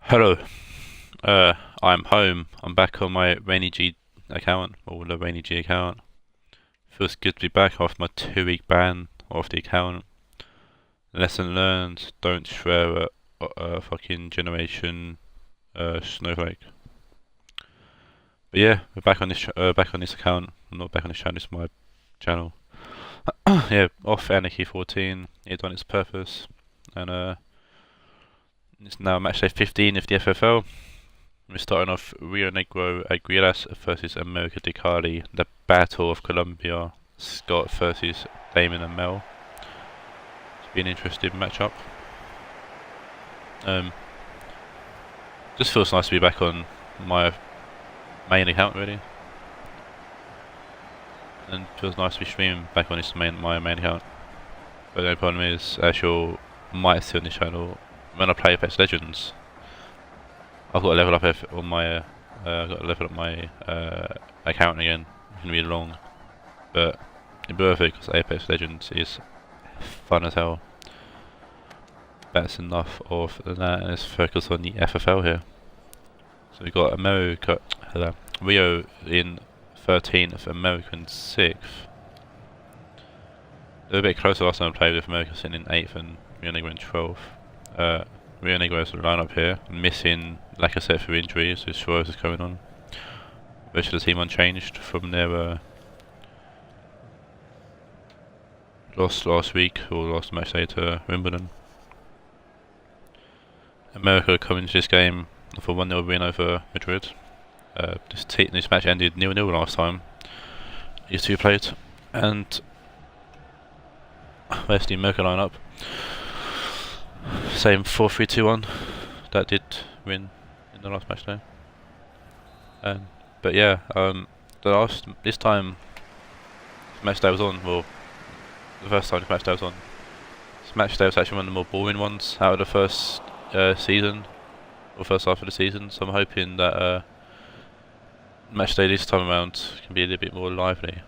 Hello. I'm home. I'm back on my Rainy G account, or the Rainy G account. Feels good to be back after my 2 week ban off the account. Lesson learned: don't swear at fucking generation snowflake. But yeah, we're back on this account. I'm not back on this channel. This is my channel. Yeah, off Anarchy 14. It done its purpose, and it's now matchday 15 of the FFL. We're starting off Rionegro Aguilas versus America Di Carli, the Battle of Colombia, Scott versus Damon and Mel. It's been an interesting matchup. Just feels nice to be back on my main account really, and feels nice to be streaming back on my main account. But the only problem is, as you might see on this channel, when I play Apex Legends, I've got to level up on my I've got to level up my account again. It's gonna be long, but it's worth it because Apex Legends is fun as hell. That's enough of that. Let's focus on the FFL here. So we've got Rio in 13th, American 6th. A little bit closer last time I played with America sitting in 8th and Rionegro in 12th. Rionegro's lineup here, missing Lacazette for injuries, so Suarez is coming on. The rest of the team unchanged from their loss last week, or last match day to Wimbledon. America coming into this game for 1-0 win over Madrid. This match ended 0-0 last time these two played, and there's the America lineup. Same 4-3-2-1 that did win in the last match day. But yeah, this time match day was on. Well, the first time this match day was on. This match day was actually one of the more boring ones out of the first season, or first half of the season. So I'm hoping that match day this time around can be a little bit more lively.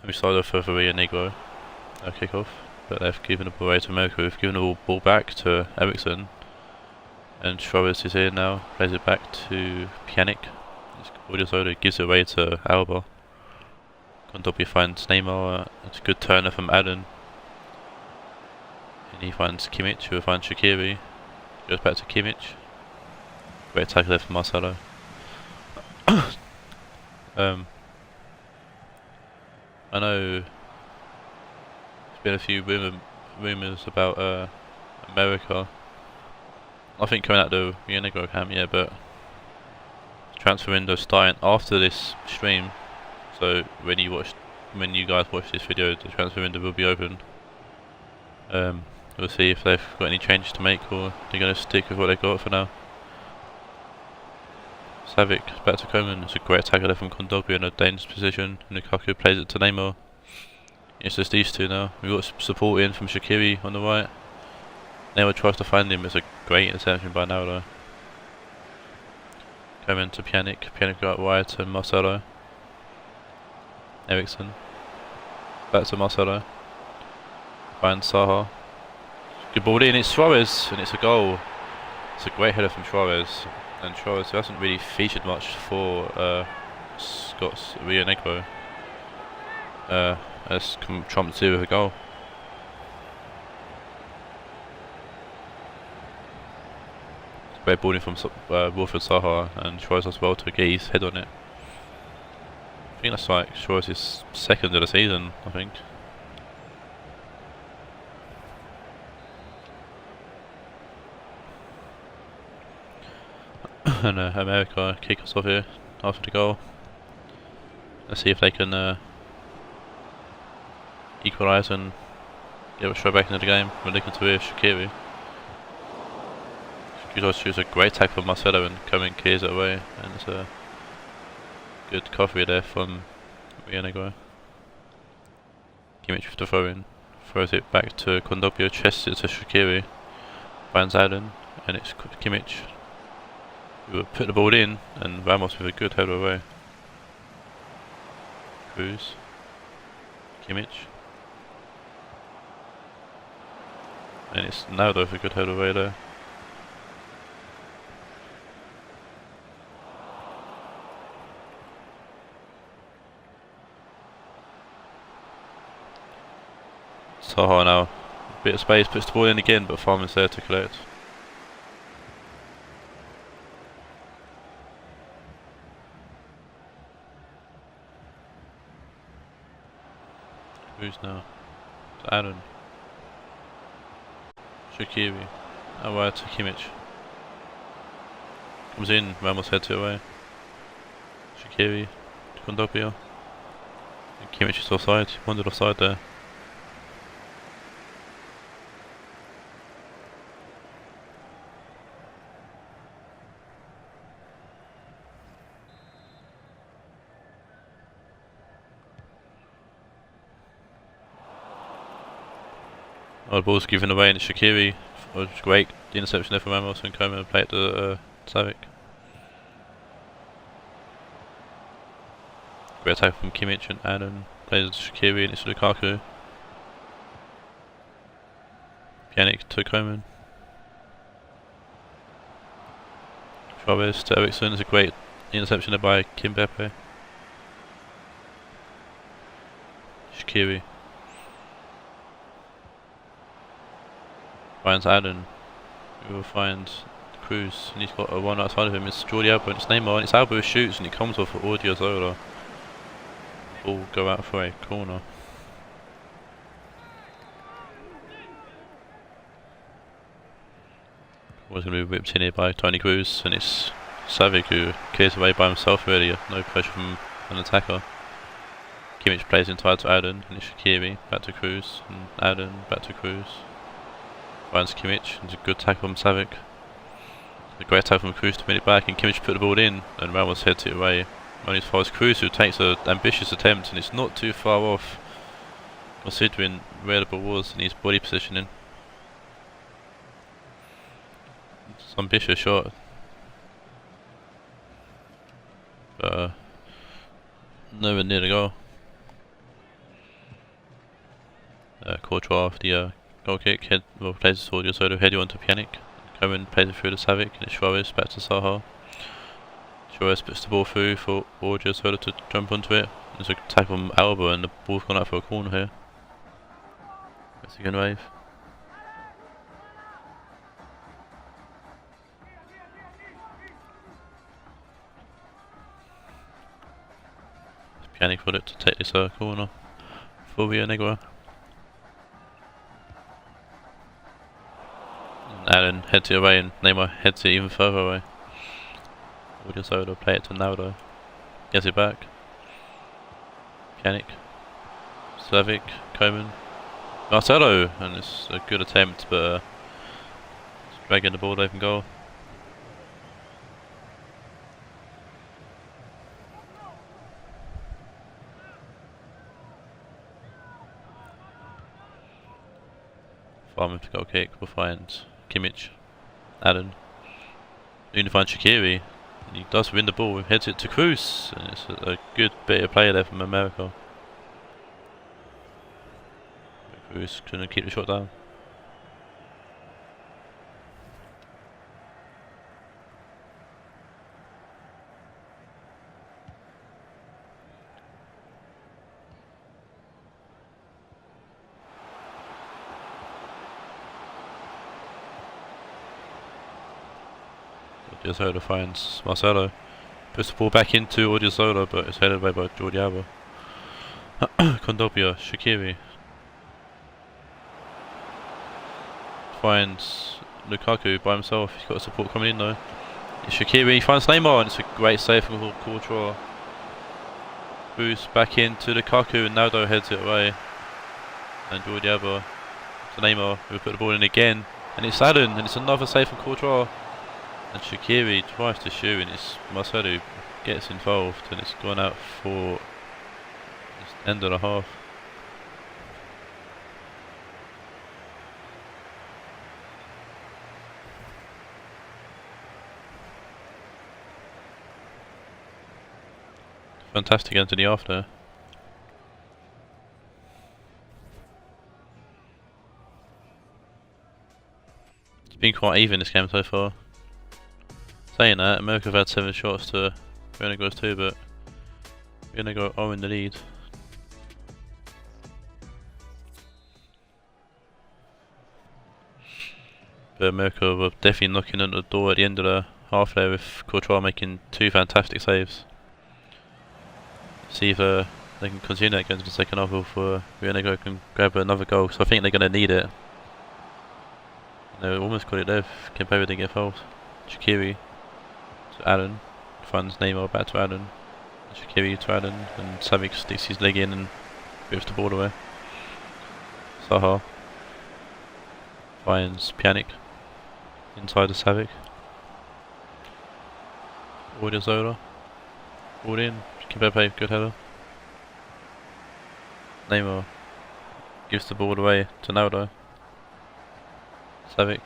We started off with a Rionegro kick-off, but they've given the ball away to America. We've given the ball back to Ericsson, and Suarez is here now, plays it back to Pjanic. Ohod gives it away to Alba. Kondogbia finds Neymar, it's a good turner from Allen. And he finds Kimmich, who finds Shaqiri. Goes back to Kimmich. Great tackle there from Marcelo. I know there's been a few rumours about America. Nothing coming out of the Rionegro camp yet, but transfer window starting after this stream. So when you guys watch this video, the transfer window will be open. We'll see if they've got any changes to make, or they're going to stick with what they've got for now. Savic is back to Coman. It's a great tackle there from Kondogbia in a dangerous position. Lukaku plays it to Neymar. It's just these two now. We've got support in from Shaqiri on the right. Neymar tries to find him. It's a great interception by now though. Coman to Pjanic. Pjanic out wide to Marcelo. Ericsson. Back to Marcelo. Finds Saha. Good ball in. It's Suarez, and it's a goal. It's a great header from Suarez. And Suarez hasn't really featured much for Scott's Rionegro. Has trumped two with a goal. Great ball in from Wilfred Saha, and Suarez as well to get his head on it. I think that's like Suarez's second of the season, I think. And America kick us off here after the goal. Let's see if they can equalise and get us straight back into the game. We're looking to hear Shaqiri. Shaqiri a great tackle from Marcelo, and Coman clears it away, and it's a good coffee there from Rionegro. Kimmich with the throw in, throws it back to Kondogbia, chests it to Shaqiri, finds Allen, and it's Kimmich. We will put the ball in, and Ramos with a good header away. Cruz, Kimmich, and it's Naldo with a good header away there. Saha now. Bit of space, puts the ball in again, but Farman's there to collect. Who's now? It's Aaron. Shaqiri. Away to Kimmich. Comes in, Ramos heads it away. Shaqiri. To Kondopia. And Kimmich is offside, he wandered offside there. Oh, the ball's given away and Shaqiri was great. The interception there from Ramos and Coman play it to Savic. Great attack from Kimmich and Adam plays Shaqiri and it's Lukaku. Pjanic to Coman. Chavez to Eriksson is a great interception there by Kimbepe. Shaqiri. Finds Adam, who will find Cruz, and he's got a one outside of him. It's Jordi Alba and it's Neymar, and it's Alba who shoots and it comes off for Odriozola. Ball go out for a corner. Was going to be whipped in here by Tony Cruz, and it's Savic who clears away by himself really, no pressure from an attacker. Kimmich plays inside to Adam, and it's Shaqiri, back to Cruz, and Adam, back to Cruz. Finds Kimmich, it's a good tackle from Savic. A great tackle from Cruz to win it back, and Kimmich put the ball in, and Ramos heads it away. Only as far as Cruz, who takes an ambitious attempt, and it's not too far off, considering where the ball was and his body positioning. It's an ambitious shot. But nowhere near the goal. Courtois after the goal kick, plays the Odriozola, heading onto Pjanic. Coman plays it through to Savic, and it's Suarez back to Saha. Suarez puts the ball through for Odriozola to jump onto it. There's a tackle from Alba, and the ball's gone out for a corner here. Mexican wave. Pjanic for it to take this corner for Rionegro. Allen heads it away and Neymar heads it even further away. Odriozola play it to Naldo. Gets it back. Pjanic. Savic. Coman. Marcelo! And it's a good attempt, but it's dragging the ball away from goal. Farman to goal kick will find Kimmich, Allen, even find Shaqiri, and he does win the ball, heads it to Cruz, and it's a good bit of play there from America. But Cruz couldn't keep the shot down. Odriozola finds Marcelo, puts the ball back into Odriozola, but it's headed away by Jordi Alba. Kondopia, Shaqiri finds Lukaku by himself. He's got support coming in though. It's Shaqiri, finds Neymar, and it's a great save from Courtois. Boost back into Lukaku, and Naldo heads it away. And Jordi Alba to Neymar, who will put the ball in again, and it's Allen, and it's another save from Courtois. And Shaqiri tries to shoot, and it's Marcelo gets involved, and it's gone out for the end of the half. Fantastic end to the half there. It's been quite even this game so far. Saying that, America have had 7 shots to Rionegro's 2, but Rionegro are in the lead. But America were definitely knocking on the door at the end of the half there with Courtois making 2 fantastic saves. See if they can continue that going to the second half before Rionegro can grab another goal. So I think they're going to need it. They almost got it there if Kempepe didn't get fouled. Shaqiri to Allen, finds Neymar back to Allen. Shaqiri to Allen, and Savic sticks his leg in and rips the ball away. Zaha finds Pjanic inside of Savic. Odriozola, all in. Kempepe, good header. Neymar gives the ball away to Naldo. Savic,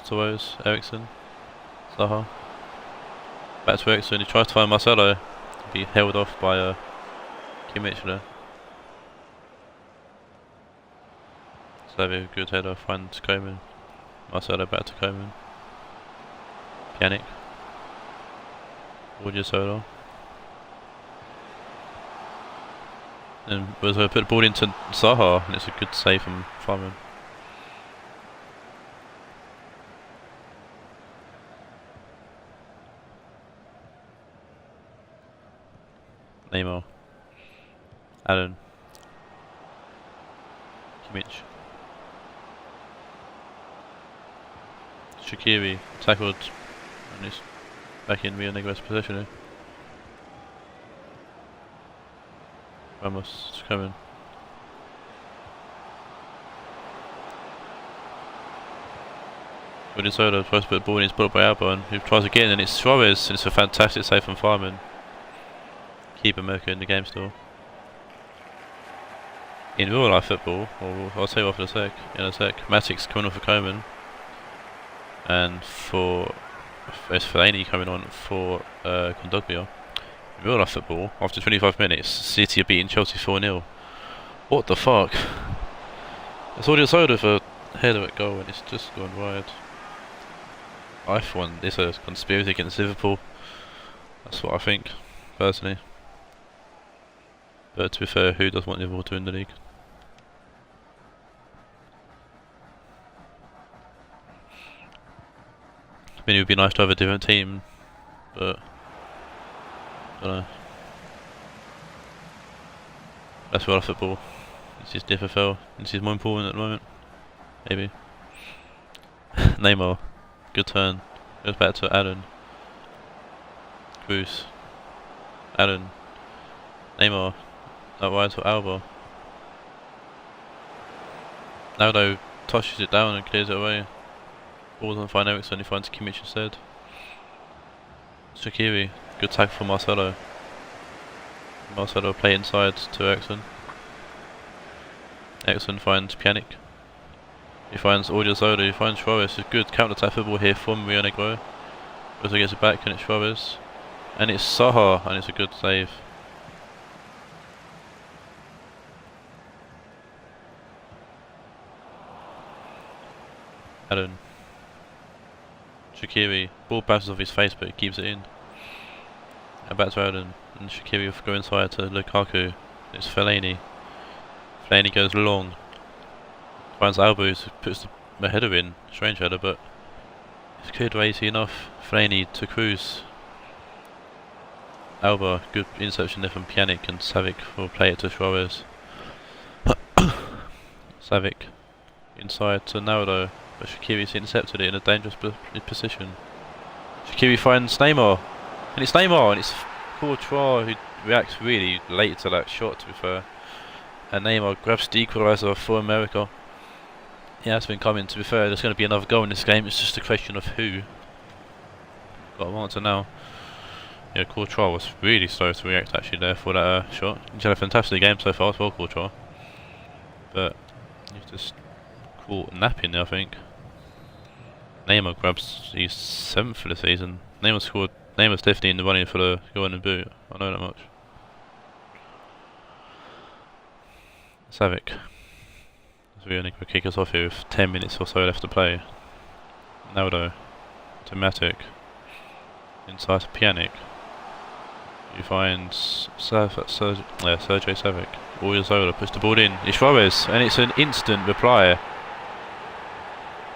Suarez, Eriksson, Zaha. Back to Eriksson, he tries to find Marcelo. Be held off by Kimmich there. Savic, good header, finds Koeman. Marcelo back to Koeman. Pjanic. Odriozola. And was put the ball into Zaha, and it's a good save from Fireman. Neymar, Allen, Kimmich, Shaqiri tackled, and he's back in Rionegro's possession here. Ramos is coming. Odriozola tries to put the ball in, he's blocked by Alba, and he tries again, and it's Suarez, and it's a fantastic save from Fireman. Keep America in the game still. In real life football, or I'll tell you off in a sec, Matic's coming off for Koeman, and for Fellaini coming on for Kondogbia. In real life football, after 25 minutes, City are beating Chelsea 4-0. What the fuck? It's Odriozola for a header at goal and it's just gone wide. I for one, this is a conspiracy against Liverpool. That's what I think, personally. But to be fair, who doesn't want Liverpool to win the league? I mean, it would be nice to have a different team, but I don't know. That's why I love football. It's just FFL. This is more important at the moment. Maybe. Neymar, good turn. Goes back to Allen. Cruz. Allen. Neymar. That wide to Alba. Naldo touches it down and clears it away. Ball doesn't find Eriksson, he finds Kimmich instead. Shaqiri, good tackle for Marcelo. Marcelo play inside to Eriksson. Eriksson finds Pjanic. He finds Odriozola, he finds Suarez. A good counter-attack football here from Rionegro. Also gets it back and it's Suarez. And it's Zaha, and it's a good save. Allen. Shaqiri, ball bounces off his face but he keeps it in. And back to Allen, and Shaqiri will go inside to Lukaku. It's Fellaini. Fellaini goes long. Finds Alba, who puts the header in. Strange header, but it's cleared away easy enough. Fellaini to Cruz. Alba, good interception there from Pjanic, and Savic will play it to Suarez. Savic inside to Naldo, but Shaqiri's intercepted it in a dangerous position. Shaqiri finds Neymar, and it's Courtois who reacts really late to that shot, to be fair. And Neymar grabs the equaliser for America. He has been coming, to be fair. There's going to be another goal in this game, it's just a question of who. Got an answer now. Yeah, Courtois was really slow to react actually there for that shot. He's had a fantastic game so far as well, Courtois. But he's just caught napping there, I think. Neymar grabs his 7th for the season. Neymar's definitely in the running for the golden boot. I know that much. Savic. So we're going to kick us off here with 10 minutes or so left to play. Naldo to Matic. Inside to Pjanic. He finds Sergej Savic. Odriozola puts the ball in. It's Suarez, and it's an instant reply.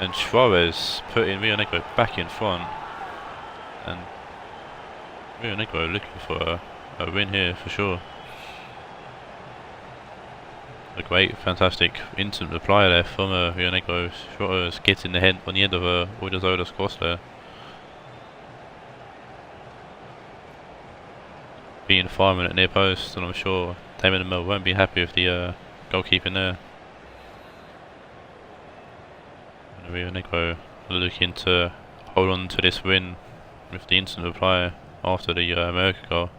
And Suarez putting Rionegro back in front. And Rionegro looking for a win here for sure. A great, fantastic instant reply there from Rionegro. Suarez getting the head on the end of Odazoda's cross there. Being fireman at near post, and I'm sure Damon and Mel won't be happy with the goalkeeping there. And Rionegro looking to hold on to this win with the instant reply after the America goal.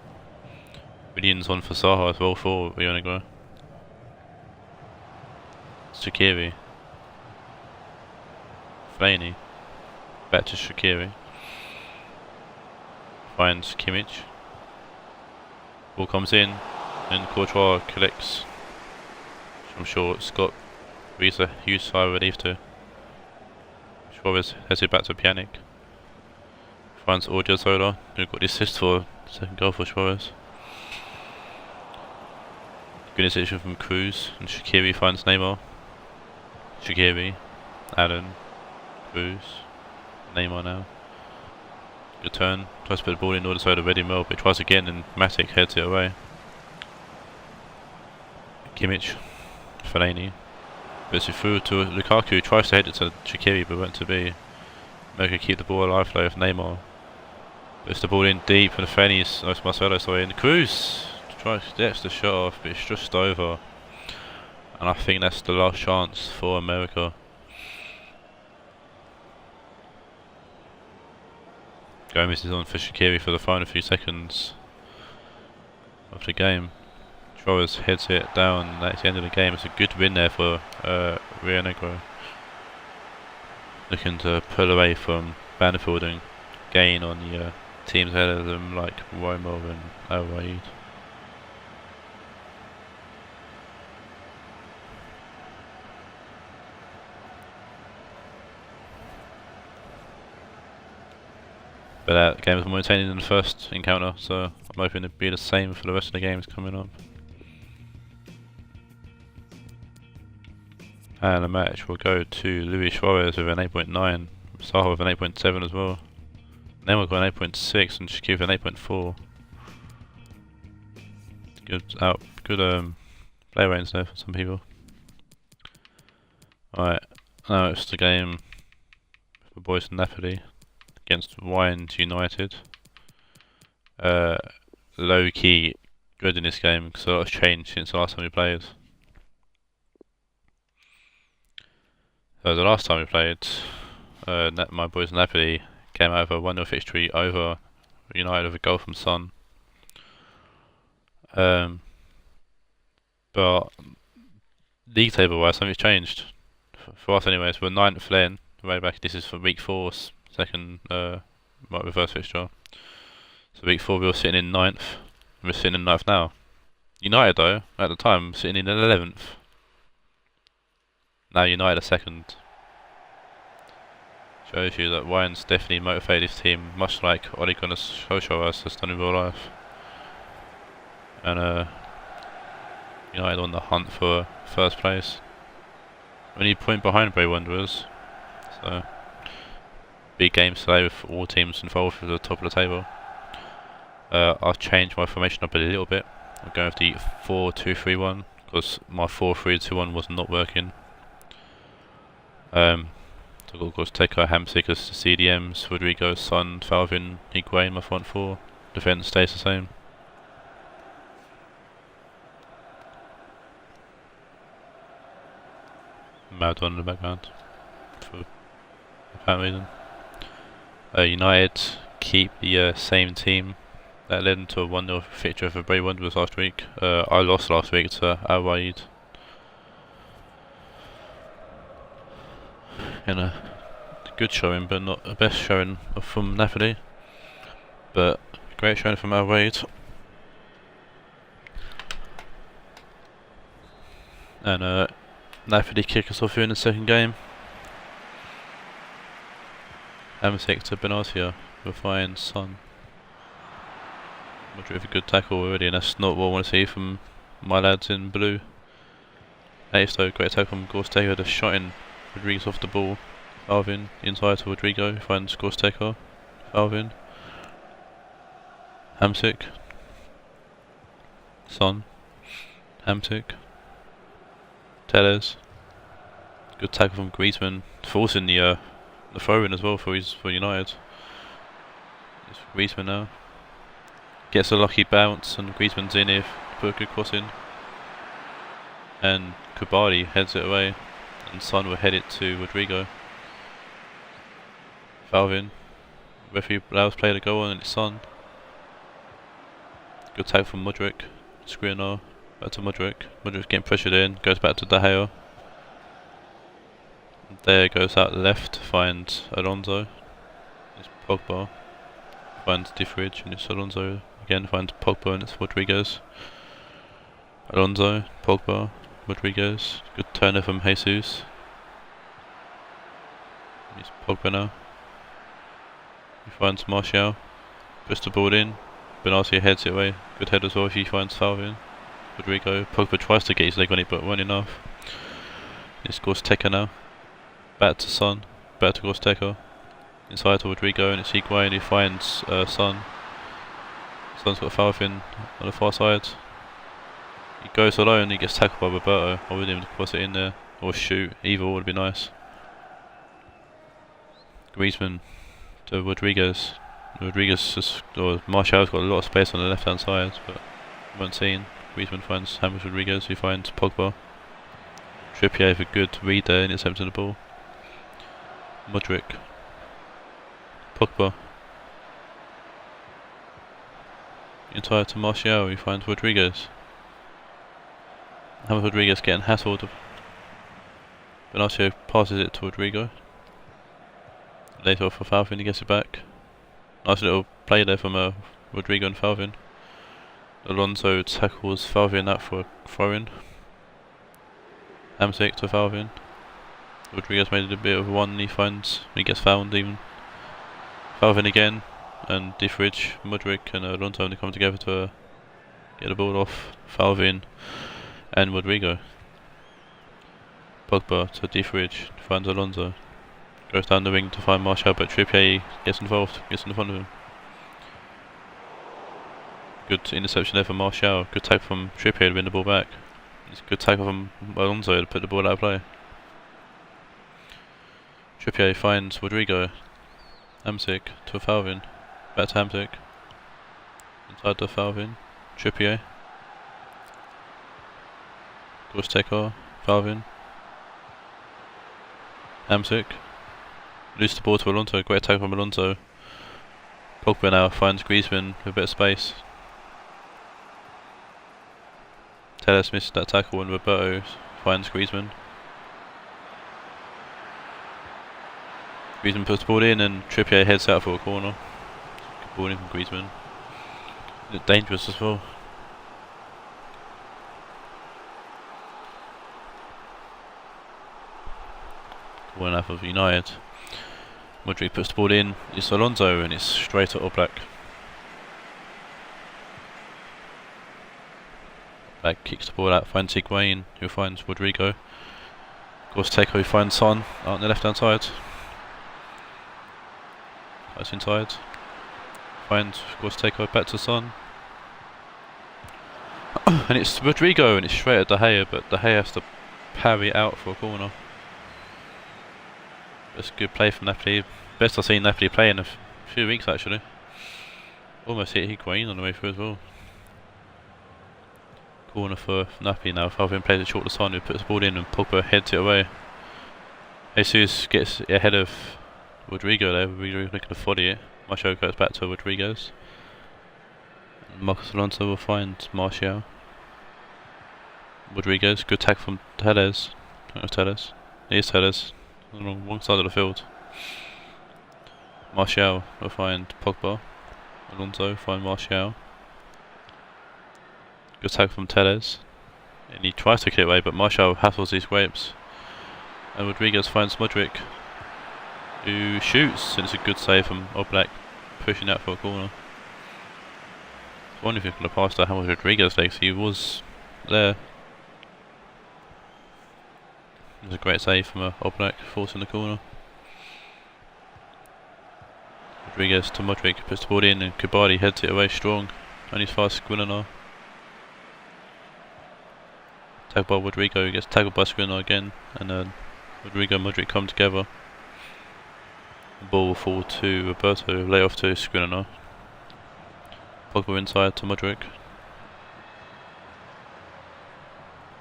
Williams on for Saha as well for Rionegro. Shaqiri. Fellaini. Back to Shaqiri. Finds Kimmich. Ball comes in and Courtois collects. I'm sure Scott breathes a huge sigh of relief too. Suarez has it back to Pjanic. Finds Odriozola, who got the assist for the second goal for Suarez. Good interception from Cruz, and Shaqiri finds Neymar. Shaqiri, Allen, Cruz, Neymar now. Good turn, tries to put the ball in Odriozola ready Mel, but he tries again and Matic heads it away. Kimmich, Fellaini, puts it through to Lukaku, tries to head it to Shaqiri but went to be. America keep the ball alive though with Neymar. Puts the ball in deep and Fellaini's, Marcelo sorry, and Cruz gets the shot off but it's just over. And I think that's the last chance for America. Gomez is on for Shaqiri for the final few seconds of the game. Suarez heads it down, that's the end of the game. It's a good win there for Rionegro. Looking to pull away from Banfield and gain on the teams ahead of them like Roma and Raed. But that game was more entertaining than the first encounter, so I'm hoping it'll be the same for the rest of the games coming up. And the match will go to Luis Suarez with an 8.9, Saha with an 8.7 as well. Neymar got an 8.6 and Shaqiri with an 8.4. Good play range there for some people. Alright, now it's the game for boys in Napoli against Wind United. Low key good in this game because a lot has changed since the last time we played. So the last time we played, my boys in Napoli came out of a 1-0 victory over United with a goal from Son. But league table wise something's changed. For us anyways, we're 9th then, way back. This is for week 4, second reverse fixture. So week 4 we were sitting in 9th, and we're sitting in 9th now. United though, at the time, sitting in 11th. Now United are 2nd. Shows you that Ryan's definitely motivated his team, much like Ole Gunnar Solskjaer has done in real life. And United on the hunt for first place. Only a point behind Bray Wanderers. So big games today with all teams involved at the top of the table. I've changed my formation up a little bit. I'm going with the 4-2-3-1 because my 4-3-2-1 was not working. So of course take our Hamsik as the CDMs, Rodrigo, Son, Falvin, Higuain, my front 4. Defence stays the same. Maradona in the background for apparent reason. United keep the same team that led into a 1-0 victory for Bray Wanderers last week. I lost last week to Raed in a good showing, but not the best showing from Napoli. But great showing from Raed. And Napoli kick us off here in the second game. Hamsik to Benatia with fine Son. Madrid with a good tackle already, and that's not what I want to see from my lads in blue. Though, great tackle from Gorstega, the shot in Rodriguez off the ball. Alvin inside to Rodrigo, finds Gorsteker. Alvin. Hamsik. Son. Hamsik. Tellez. Good tackle from Griezmann, forcing the throw in as well for United. It's Griezmann now. Gets a lucky bounce and Griezmann's in here, put a good cross in. And Kubali heads it away and Son will head it to Rodrigo. Valvin. Referee allows play to go on and it's Son. Good tackle from Mudryk. Skriniar back to Mudryk. Mudryk's getting pressured in, goes back to De Gea. There goes out left, finds Alonso. It's Pogba. Finds Diffridge and it's Alonso. Again finds Pogba and it's Rodriguez. Alonso, Pogba, Rodriguez. Good turner from Jesus. It's Pogba now. He finds Martial. Puts the ball in. Benassi heads it away. Good head as well. He finds Falvin. Rodrigo. Pogba tries to get his leg on it but won't enough. He scores Tekker now. Back to Son. Back to Gorsteker. Inside to Rodrigo and it's Higuain who finds Son. Son's got Falvin on the far side. He goes alone, he gets tackled by Roberto. I would even cross it in there or shoot. Either would be nice. Griezmann to Rodriguez. Martial's got a lot of space on the left hand side but won't seen. Griezmann finds James Rodriguez who finds Pogba. Trippier with a good read there and intercepting the ball. Mudryk. Pogba. Inside to Martial, he finds Rodriguez. James Rodriguez getting hassled. Benassi passes it to Rodrigo. Later for Falvin, he gets it back. Nice little play there from Rodrigo and Falvin. Alonso tackles Falvin out for a throw-in. Hamsik to Falvin. Rodriguez made it a bit of one, he gets found even. Falvin again, and Diffridge, Mudryk and Alonso they come together to get the ball off Falvin and Rodrigo. Pogba to Diffridge, finds Alonso. Goes down the wing to find Martial, but Trippier gets involved, gets in front of him. Good interception there from Martial, good tackle from Trippier to win the ball back. It's a good tackle from Alonso to put the ball out of play. Trippier finds Rodrigo. Hamsik to Falvin. Back to Hamsik. Inside to Falvin. Trippier. Gorsteker. Falvin. Hamsik. Loose the ball to Alonso. Great tackle from Alonso. Pogba now finds Griezmann with a bit of space. Tellez missed that tackle and Roberto finds Griezmann. Griezmann puts the ball in and Trippier heads out for a corner. Good ball in from Griezmann. Looked dangerous as well. One half of United. Mudryk puts the ball in. It's Alonso and it's straight at Oblak. Oblak kicks the ball out, finds Higuain who finds Rodrigo. Gorsteker who finds Son out on the left hand side. That's inside. Finds Gorsteker back to Son. And it's Rodrigo and it's straight at De Gea, but De Gea has to parry out for a corner. That's a good play from Napoli. Best I've seen Napoli play in a few weeks actually. Almost hit Higuain on the way through as well. Corner for Napoli now. Falvin plays it short to Son who puts the ball in and Pogba heads it away. Jesus gets ahead of Rodrigo there. Rodrigo looking to body it. Martial goes back to Rodriguez. Marcos Alonso will find Martial. Rodriguez, good tackle from Tellez. That was Tellez. Here's Tellez. On the wrong side of the field. Martial will find Pogba. Alonso find Martial. Good tackle from Tellez. And he tries to kick it away, but Martial hassles his grapes. And Rodriguez finds Mudryk, who shoots, and it's a good save from Oblak, pushing out for a corner. I wonder if he could have passed to James Rodriguez legs. He was there. It was a great save from Oblak, forcing the corner. Rodriguez to Modric, puts the ball in and Kubali heads it away strong. Only fast Skriniar. Tackled by Rodrigo, gets tackled by Skriniar again, and then Rodrigo and Modric come together. The ball will fall to Roberto, lay off to Skriniar. Pogba inside to Modric.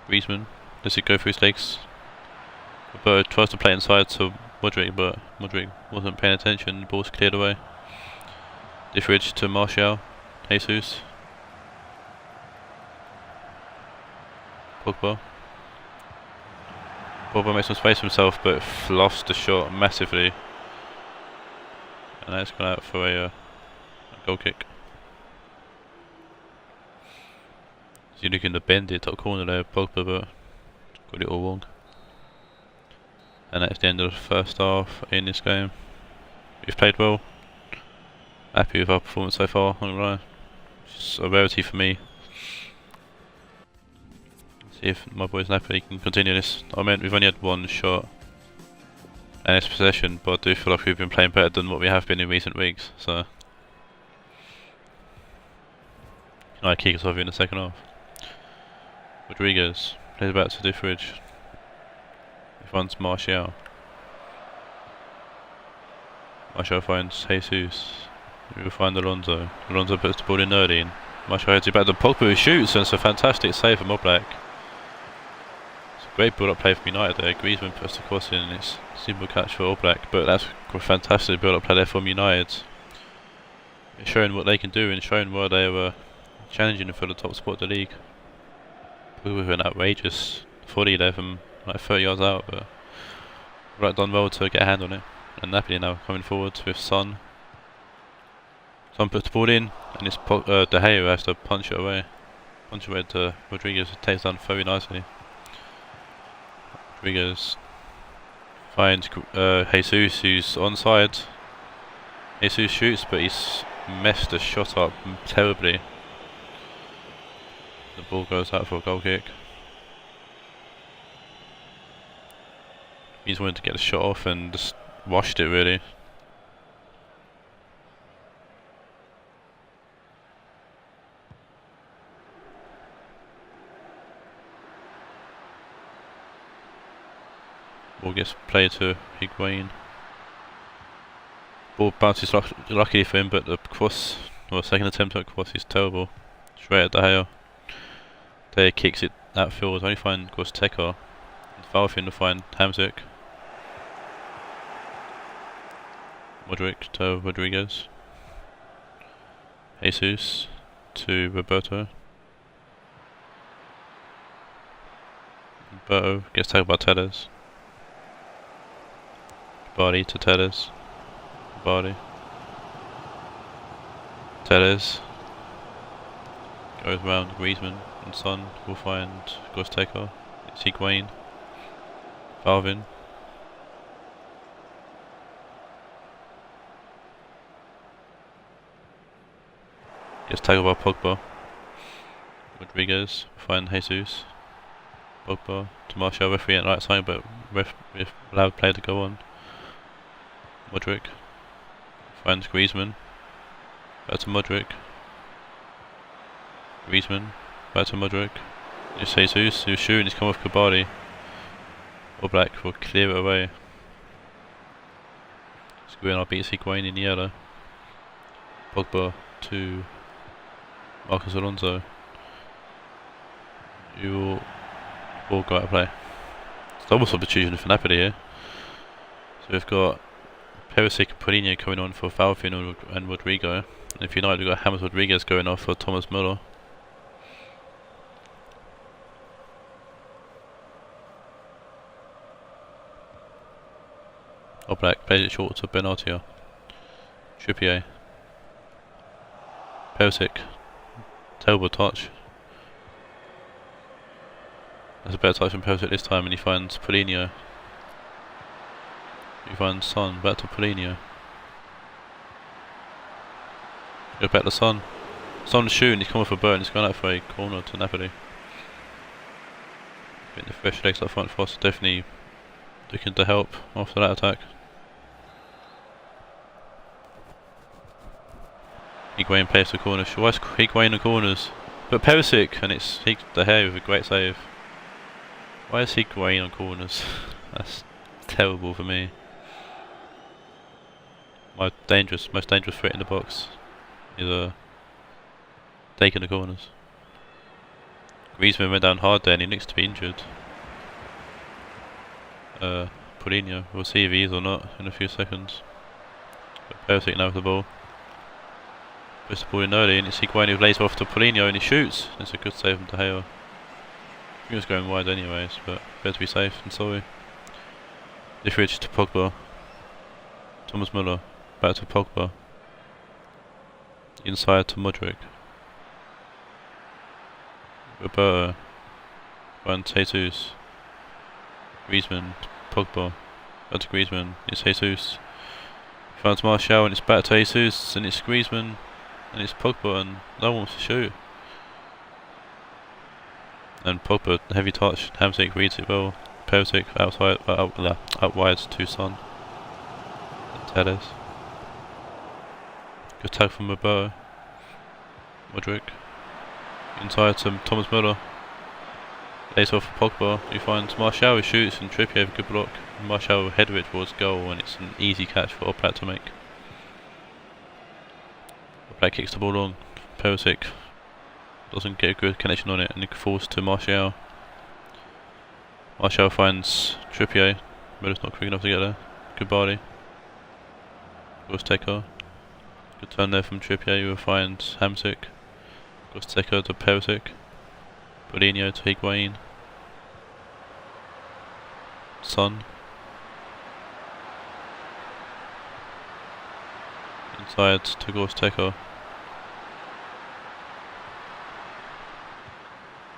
Griezmann lets it go through his legs. Roberto tries to play inside to Modric, but Modric wasn't paying attention, the ball's cleared away. Diffridge to Martial, Jesus. Pogba makes some space for himself, but fluffs the shot massively. And that's gone out for a goal kick. So you're looking to bend it top corner there, Pogba, but got it all wrong. And that's the end of the first half in this game. We've played well. Happy with our performance so far, I'm not gonna lie. It's a rarity for me. See if my boys Napoli can continue this. I mean, we've only had one shot and it's possession, but I do feel like we've been playing better than what we have been in recent weeks, so I kick us off in the second half. Rodriguez plays back to Diffridge. He finds Martial. Martial finds Jesus. We will find Alonso. Alonso puts the ball in early and Martial heads it back to Pogba, who shoots, and it's a fantastic save from Oblak. It's a great build-up play from United there. Griezmann puts the cross in and it's a simple catch for Oblak, but that's a fantastic build-up play there from United. It's showing what they can do and showing why they were challenging for the top spot of the league. We were an outrageous volley there from like 30 yards out, but right done well to get a hand on it. And Napoli now coming forward with Son. Son puts the ball in, and it's De Gea who has to punch it away. Punch away to Rodriguez, who takes down very nicely. Rodriguez finds Jesus, who's onside. Jesus shoots, but he's messed the shot up terribly. The ball goes out for a goal kick. He's wanted to get the shot off and just washed it really. Ball gets played to Higuain. Ball bounces luckily for him, but the cross, or second attempt at cross, is terrible. Straight at De Gea. De Gea kicks it outfield, only find Gosteka. Foul for him to find Hamzik. Modric to Rodriguez. Jesus to Roberto. Roberto gets tackled by Telles. Body to Telles. Body. Telles goes around Griezmann and Son will find Gosteka. It's Higuain. Alvin. Gets tackled by Pogba. Rodriguez will find Jesus. Pogba to Martial, referee at the right side, but allowed play to go on. Modric finds Griezmann. Back to Modric. Griezmann. Back to Modric. It's Jesus who's shooting, he's come off Kabali. Oblak will clear it away. Skriniar beats Higuain in the yellow. Pogba to Marcos Alonso. You will go out of play. It's double substitution for Napoli here. So we've got Perisic and Paulinho coming on for Valvin and Rodrigo. And if United, we've got James Rodriguez going off for Thomas Müller. Oblak plays it short to Benatia. Trippier. Perisic. Terrible touch. That's a better touch from Perisic this time, and he finds Paulinho. He finds Son, back to Paulinho. Go back to Son. Son's shooting, he's come off a burn, he's gone out for a corner to Napoli. Getting the fresh legs up front for us, definitely looking to help after that attack. Higuain plays the corner. Why is Higuain in the corners? But Perisic, and it's De Gea with a great save. Why is Higuain on corners? That's terrible for me. Most dangerous threat in the box is taking the corners. Griezmann went down hard there and he looks to be injured. Paulinho, we'll see if he is or not in a few seconds. But Perisic now with the ball. Puts the ball in early and it's Higuain who lays off to Paulinho and he shoots. It's a good save from De Gea. I think it was going wide anyways, but better to be safe than sorry. Difference to Pogba. Thomas Müller. Back to Pogba. Inside to Modric. Roberto. Juan Jesus. Griezmann. Pogba. Back to Griezmann. It's Jesus. Finds Martial and it's back to Jesus and it's Griezmann and it's Pogba and no one wants to shoot. And Pogba, heavy touch, Hamsik reads it well. Perisic outside, out wide to Son. And Telles. Good tag from Roberto. Modric. Inside to Thomas Müller. Lays off for Pogba. He finds Martial, who shoots and Trippier with a good block. Martial will header it towards goal and it's an easy catch for Oblak to make. Oblak kicks the ball on. Perisic doesn't get a good connection on it and it falls to Martial. Martial finds Trippier. Müller's not quick enough to get there. Good body. Gosteka. Good turn there from Trippier. You will find Hamsik. Gosteka to Perisic. Paulinho to Higuain. Son. Inside to Gosteka.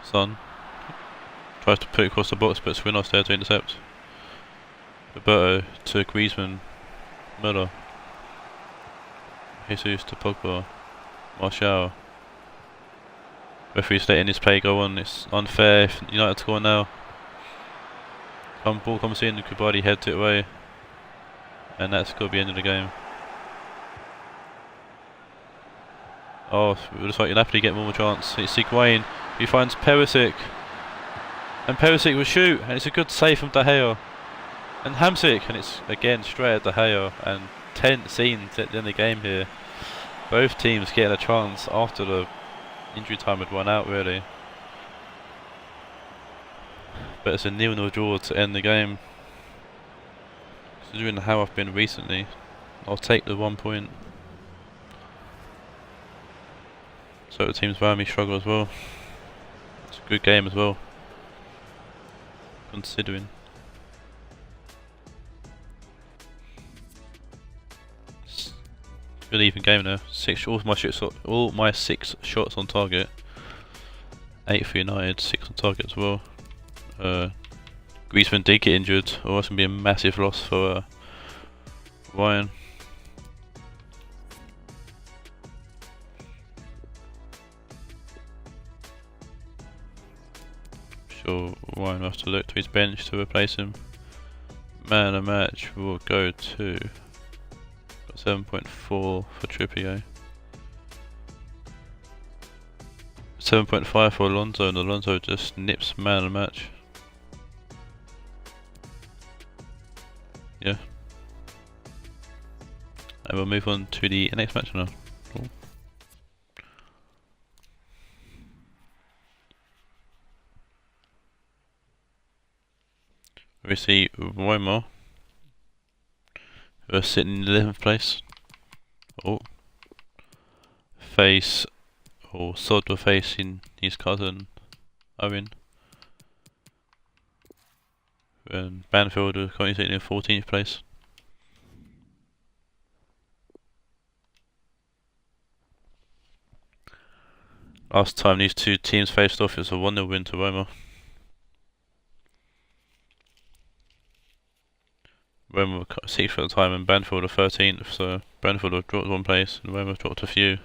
Son. Tries to put it across the box but Swinner's there to intercept. Roberto to Griezmann. Müller. Jesus to Pogba. Martial. Referee's letting this play go on. It's unfair if United score now. Ball comes in, Kubadi heads it away. And that's got to be the end of the game. Oh, it looks like Napoli get one more chance. It's Higuain. He finds Perisic. And Perisic will shoot. And it's a good save from De Gea. And Hamsik. And it's again straight at De Gea. And tense scenes at the end of the game here. Both teams getting a chance after the injury time had run out really. But it's a 0-0 draw to end the game. Considering how I've been recently, I'll take the 1 point. So the teams around me struggle as well. It's a good game as well. Considering. It's a good even game now. All my 6 shots on target. 8 for United, 6 on target as well. Griezmann did get injured, or it's going to be a massive loss for Ryan. Sure, Ryan will have to look to his bench to replace him. Man of the match will go to 7.4 for Trippier. 7.5 for Alonso, and Alonso just nips man of the match. Yeah. And we'll move on to the next match now. Cool. We see Roma, who are sitting in 11th place. Sod facing his cousin Owen. And Banfield are currently sitting in 14th place. Last time these two teams faced off, it was a 1-0 win to Roma. Roma were 6th at the time and Banfield are 13th, so Banfield have dropped 1 place and Roma have dropped a few.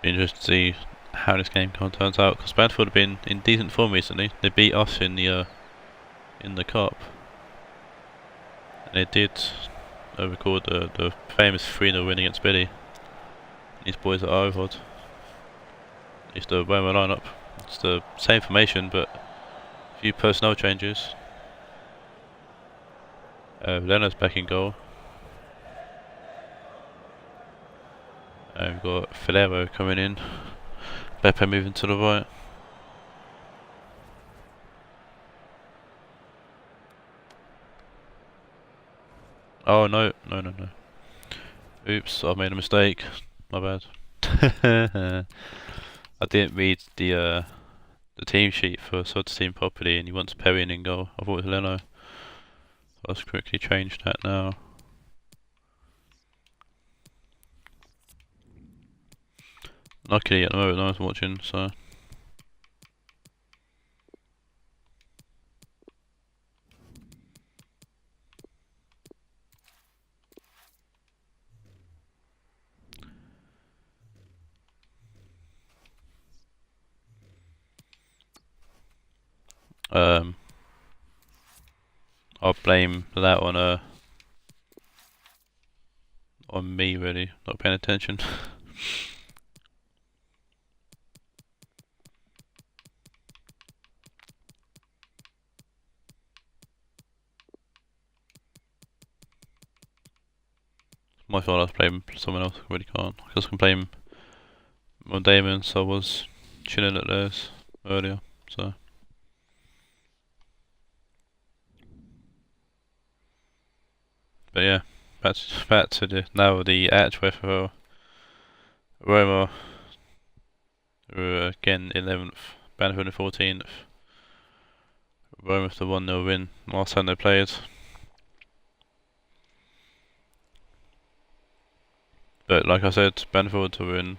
Be interested to see how this game turns out, because Banfield have been in decent form recently. They beat us in the cup, and they did record the famous 3-0 win against Billy. These boys at Ohod. It's the Roma lineup. It's the same formation, but a few personnel changes. Leno's back in goal. We've got Filero coming in. Beppe moving to the right. Oh no. Oops, I made a mistake. My bad. I didn't read the team sheet for Sod's team properly, and he wants Perry in goal. I thought it was Leno. So I'll quickly change that now. Luckily at the moment no one's watching, so. I'll blame that on me really, not paying attention. My fault, I was blaming someone else, I really can't. I just can blame on Damon, so I was chilling at theirs earlier, so. But yeah, back to the actual FFL. Roma were again 11th, Banfield in 14th. Roma with the 1-0 win last time they played. But like I said, Banfield were in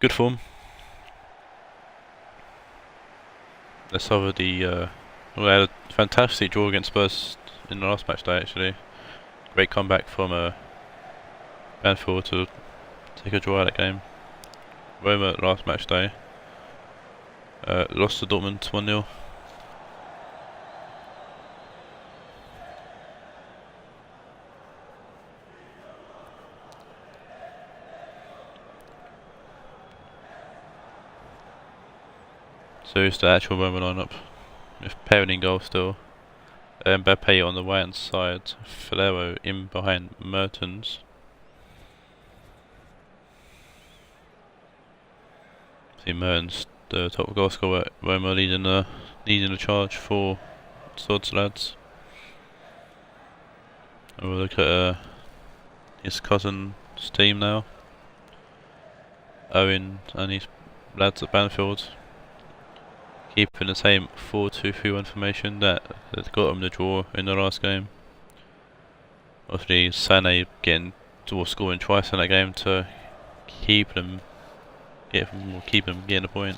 good form. Let's cover the well, they had a fantastic draw against Spurs in the last match day actually. Great comeback from Banfield to take a draw out of that game. Roma last match day lost to Dortmund 1-0. So it's the actual Roma lineup with Perrin in goal still. Beppe on the right hand side, Filero in behind Mertens. See Mertens, the top goal scorer at Roma, leading the charge for Sod's lads. And we'll look at his cousin's team now. Owen and his lads at Banfield. Keeping the same 4-2-3-1 formation that got them the draw in the last game. Obviously, Sané scoring twice in that game to keep them getting the point.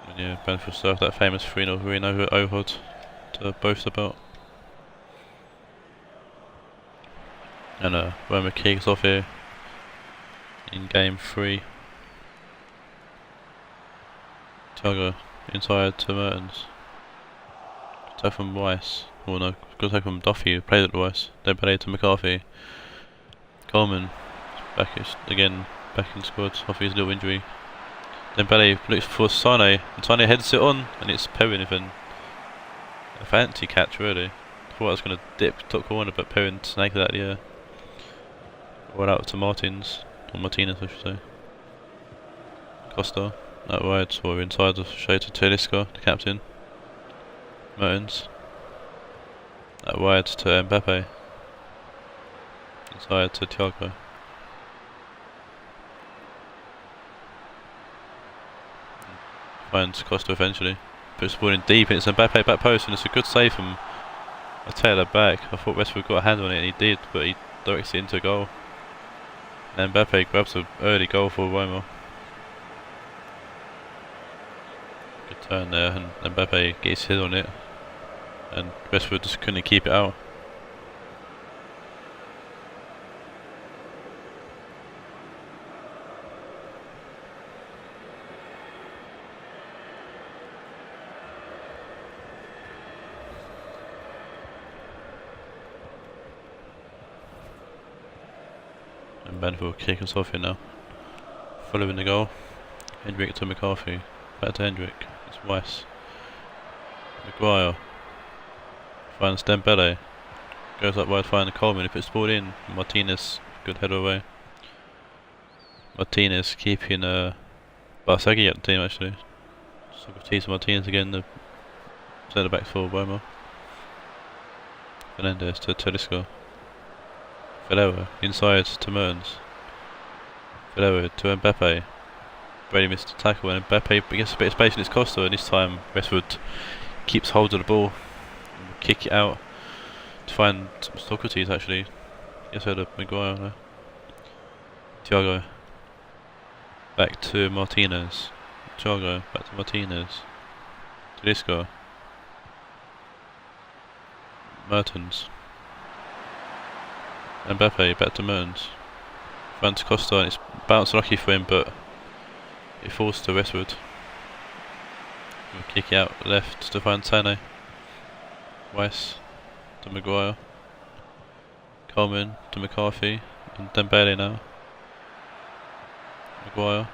And yeah, Banfield served that famous 3-0 win over Ohod to boast about. And Roma kicks off here in game 3. Thiago inside to Mertens. Attack from Weiss. Oh no, good attack from Duffy who played at Weiss. Then Bray to McCarthy. Coleman back in squad after his little injury. Then Bray looks for Sané, and Sané heads it on, and it's Perrin with a fancy catch really. I thought I was going to dip top corner, but Perrin snagged that, yeah. Right out to Martinez I should say. Costa. That wide, so we're inside the shade to Talisca, the captain. Mertens. That wide to Mbappe. Inside to Thiago. Finds Costa eventually. Puts the ball in deep, and it's Mbappe back post, and it's a good save from a tailor back. I thought Westwood got a hand on it, and he did, but he directs it into goal. And Mbappe grabs an early goal for Roma. Turn there, and Mbappe gets hit on it, and Westwood just couldn't keep it out. And Banfield kick us off here now. Following the goal. Hendrick to McCarthy. Back to Hendrick. It's Weiss. Maguire. Finds Dembele. Goes up wide, finds Coleman. He puts the ball in. Martinez. Good header away. Martinez keeping Barsagi at the team actually. Socrates and Martinez again. The centre back for Roma. Fernandez to Tedesco. Ferreira inside to Mertens. Ferreira to Mbappe. Brady missed the tackle and Mbappe gets a bit of space in his Costa, and this time Westwood keeps hold of the ball and will kick it out to find Socrates actually. Yes, I had Maguire there. Thiago. Back to Martinez. Thiago back to Martinez. Tedesco. Mertens. Mbappe back to Mertens. Finds Costa and it's bounced lucky for him, but it falls to Westwood. We'll kick it out left to find Sané. Weiss to Maguire. Coleman to McCarthy and Dembele now. Maguire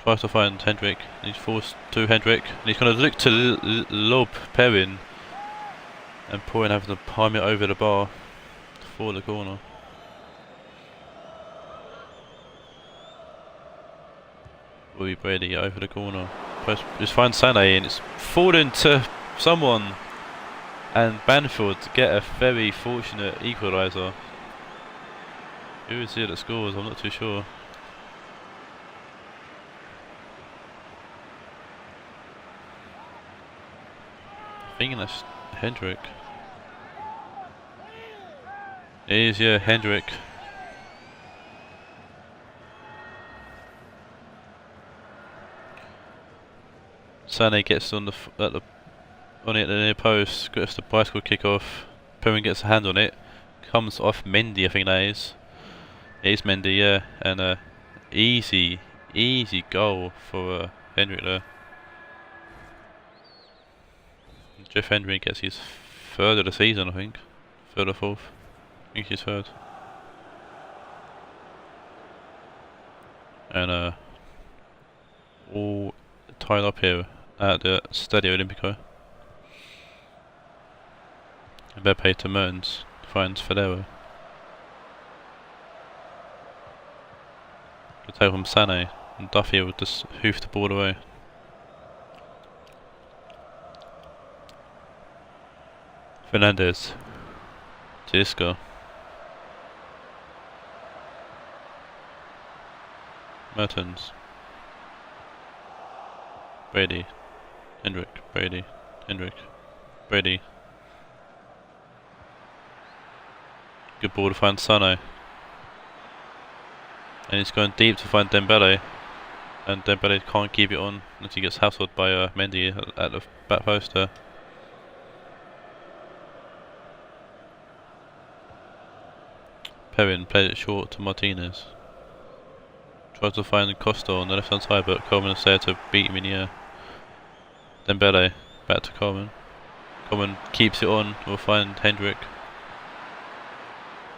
tries to find Hendrick. He's forced to Hendrick and he's going to look to lob Perrin, and Perrin having to palm it over the bar for the corner. Will be Brady over the corner. Just find Sané and it's fallen to someone, and Banfield get a very fortunate equaliser. Who is it that scores? I'm not too sure. I think that's Hendrick. It is, yeah, Hendrick. Sané gets on it at the near post, gets the bicycle kick off. Perrin gets a hand on it, comes off Mendy, I think that is. It is Mendy, yeah, and easy goal for Hendrick there. Jeff Hendrick gets his third of the season, I think. Third or fourth. I think he's third. And all tied up here at the Stadio Olimpico. Mbappe to Mertens, finds Ferreira. Good take from Sané, and Duffy will just hoof the ball away. Fernandez. Tedesco. Mertens. Brady. Hendrick. Brady. Hendrick. Brady. Good ball to find Sané. And he's going deep to find Dembele. And Dembele can't keep it on until he gets hassled by Mendy at the back post there. Perrin played it short to Martinez. Tries to find Costa on the left hand side, but Coleman is there to beat him in the air. Dembele back to Coleman. Coleman keeps it on, will find Hendrick.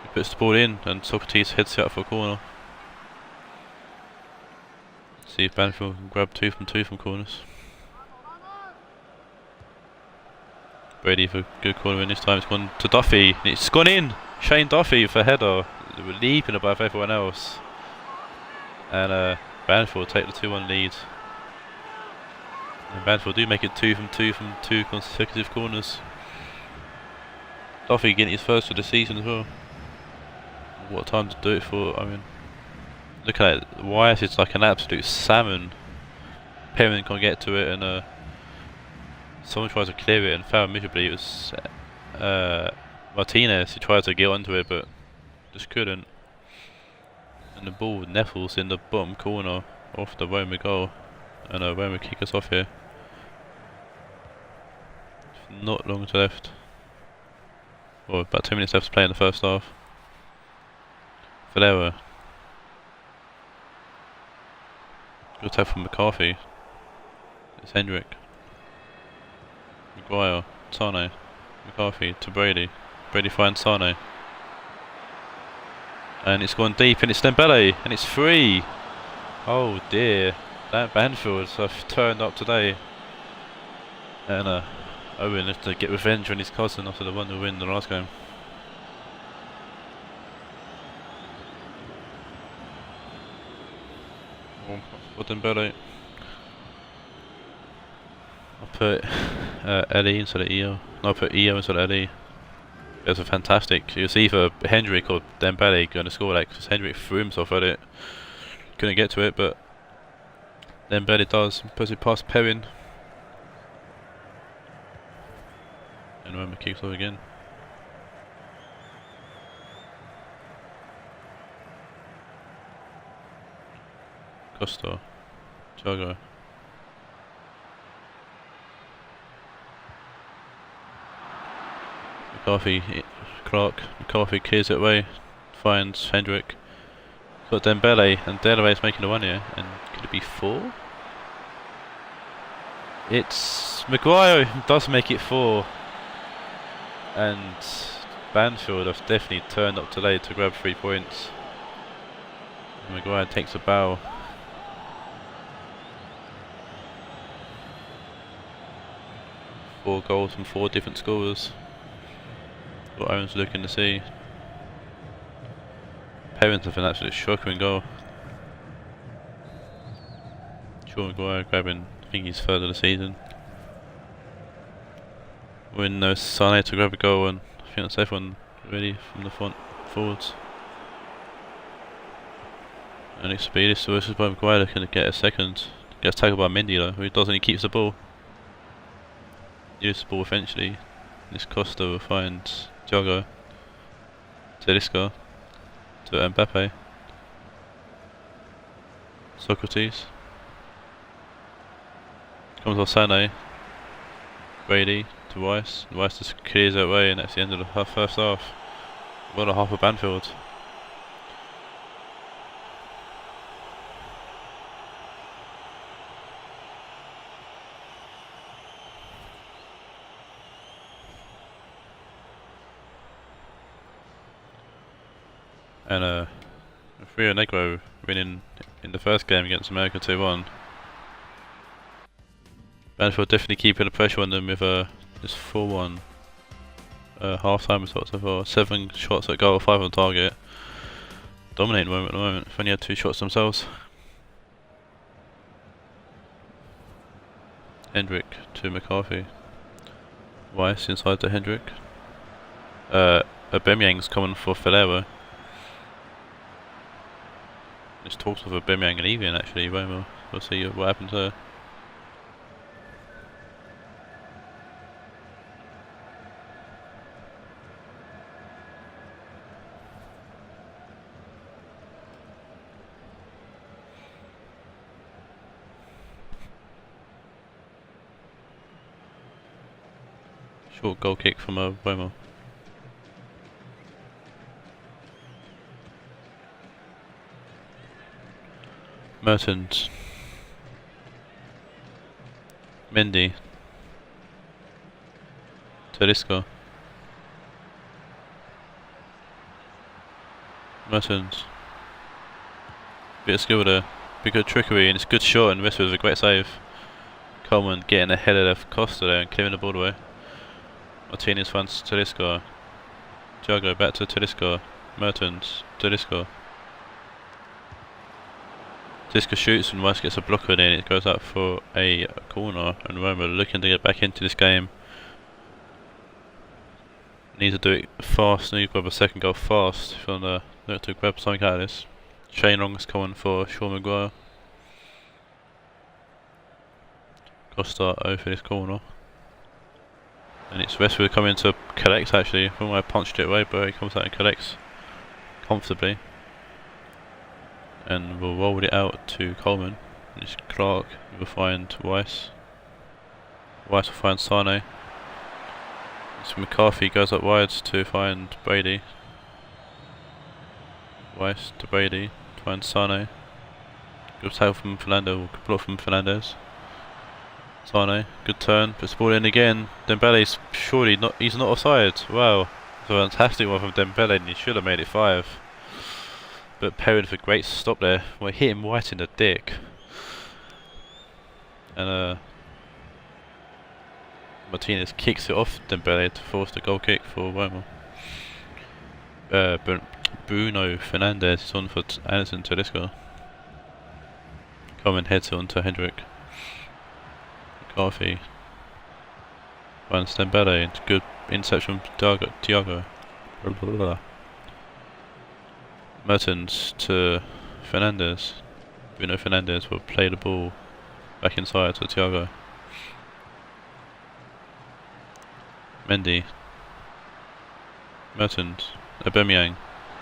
He puts the ball in and Socrates heads it up for a corner. See if Banfield can grab 2 from corners. Brady for good corner in this time. It's gone to Duffy. It's gone in! Shane Duffy for header. They were leaping above everyone else. And Banfield take the 2-1 lead. And Banfield do make it 2 from 2 consecutive corners. Duffy getting his first of the season as well. What time to do it for? I mean, look at it. Wyatt is like an absolute salmon. Perrin can't get to it, and someone tries to clear it and foul miserably. It was Martinez who tried to get onto it, but just couldn't. And the ball nestles in the bottom corner off the Roma goal, and Roma kick us off here. Not long to left. Or about 2 minutes left to play in the first half. Ferreira. Good tap from McCarthy. It's Hendrick. Maguire. Sané. McCarthy to Brady. Brady finds Sané. And it's gone deep, and it's Dembele, and it's free. Oh dear, that Banfield have turned up today. And Owen has to get revenge on his cousin after the 1-0 win in the last game. For Dembele. I'll put Ellie instead of EO. No, I'll put EO instead of Ellie. It was a fantastic. It was either Hendrick or Dembele going to score that, because Hendrick threw himself at it. Couldn't get to it, but Dembele does. Puts it past Perrin. And Roma kicks off again. Costa. Thiago. McCarthy clears it away, finds Hendrick. Got Dembele, and Dembele's making a 1 here, and could it be 4? It's Maguire who does make it 4. And Banfield have definitely turned up today to grab 3 points. And Maguire takes a bow. Four goals from 4 different scorers. What Owen's looking to see. Parents have an absolute shocking goal. Sean Maguire grabbing, I think he's third of the season. When there's Sane to grab a goal, and I think that's everyone really from the front forwards. And it's Speedis versus by Maguire looking to get a second. Gets tackled by Mendy though, who doesn't, he keeps the ball. Uses the ball eventually. This Costa will find Thiago. Tedesco. To Mbappe. Socrates. Comes off Sané. Brady to Weiss. Weiss just clears it away, and that's the end of the first half. What a half of Banfield. And Rionegro winning in the first game against America 2-1. Banfield definitely keeping the pressure on them with this 4-1 half-time result so far. 7 shots at goal, 5 on target. Dominating at the moment. They've only had 2 shots themselves. Hendrick to McCarthy. Weiss inside to Hendrick. Aubameyang's coming for Ferreira. There's talks of Aubameyang leaving actually, Roma. We'll see what happens there. Short goal kick from Roma. Mertens. Mendy. Tedesco. Mertens. Bit of skill there. Bit good trickery, and it's a good shot, and Westwood with a great save. Coleman getting ahead of the Costa there and clearing the ball away. Martinez finds Tedesco. Thiago back to Tedesco. Mertens. Tedesco. Tedesco shoots, and Weiss gets a blocker in, it goes out for a corner, and Roma looking to get back into this game. Need to do it fast, need to grab a second goal fast if you want to look to grab something out of this. Shane Long's coming for Sean Maguire. Costa over this corner. And it's Westwood coming to collect actually. I thought I punched it away, but he comes out and collects comfortably. And we'll roll it out to Coleman. It's Clark who will find Weiss. Weiss will find Sane. It's McCarthy goes up wide to find Brady. Weiss to Brady to find Sane. Good tackle from Fernando, good block from Fernandez. Sane, good turn, puts the ball in again. Dembele's surely not, he's not offside. Wow, it's a fantastic one from Dembele, and he should have made it 5. But Perry with a great stop there. We hit him right in the dick. And Martinez kicks it off Dembele to force the goal kick for Roma. Bruno Fernandes is on for Anderson Tedesco. Coleman heads it on to Hendrick. McCarthy finds Dembele. Good interception from Thiago. Mertens to Fernandes. Bruno Fernandes will play the ball back inside to Thiago. Mendy. Mertens. Aubameyang.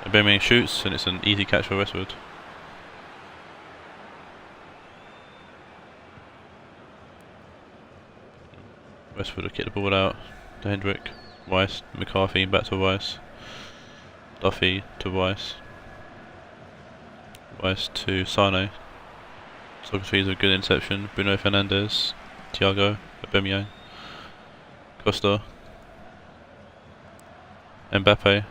Aubameyang shoots and it's an easy catch for Westwood. Westwood will kick the ball out to Hendrick. Weiss. McCarthy back to Weiss. Duffy to Weiss. Weiss to Sane. Socrates a good interception. Bruno Fernandes. Thiago. Aubameyang. Costa. Mbappe.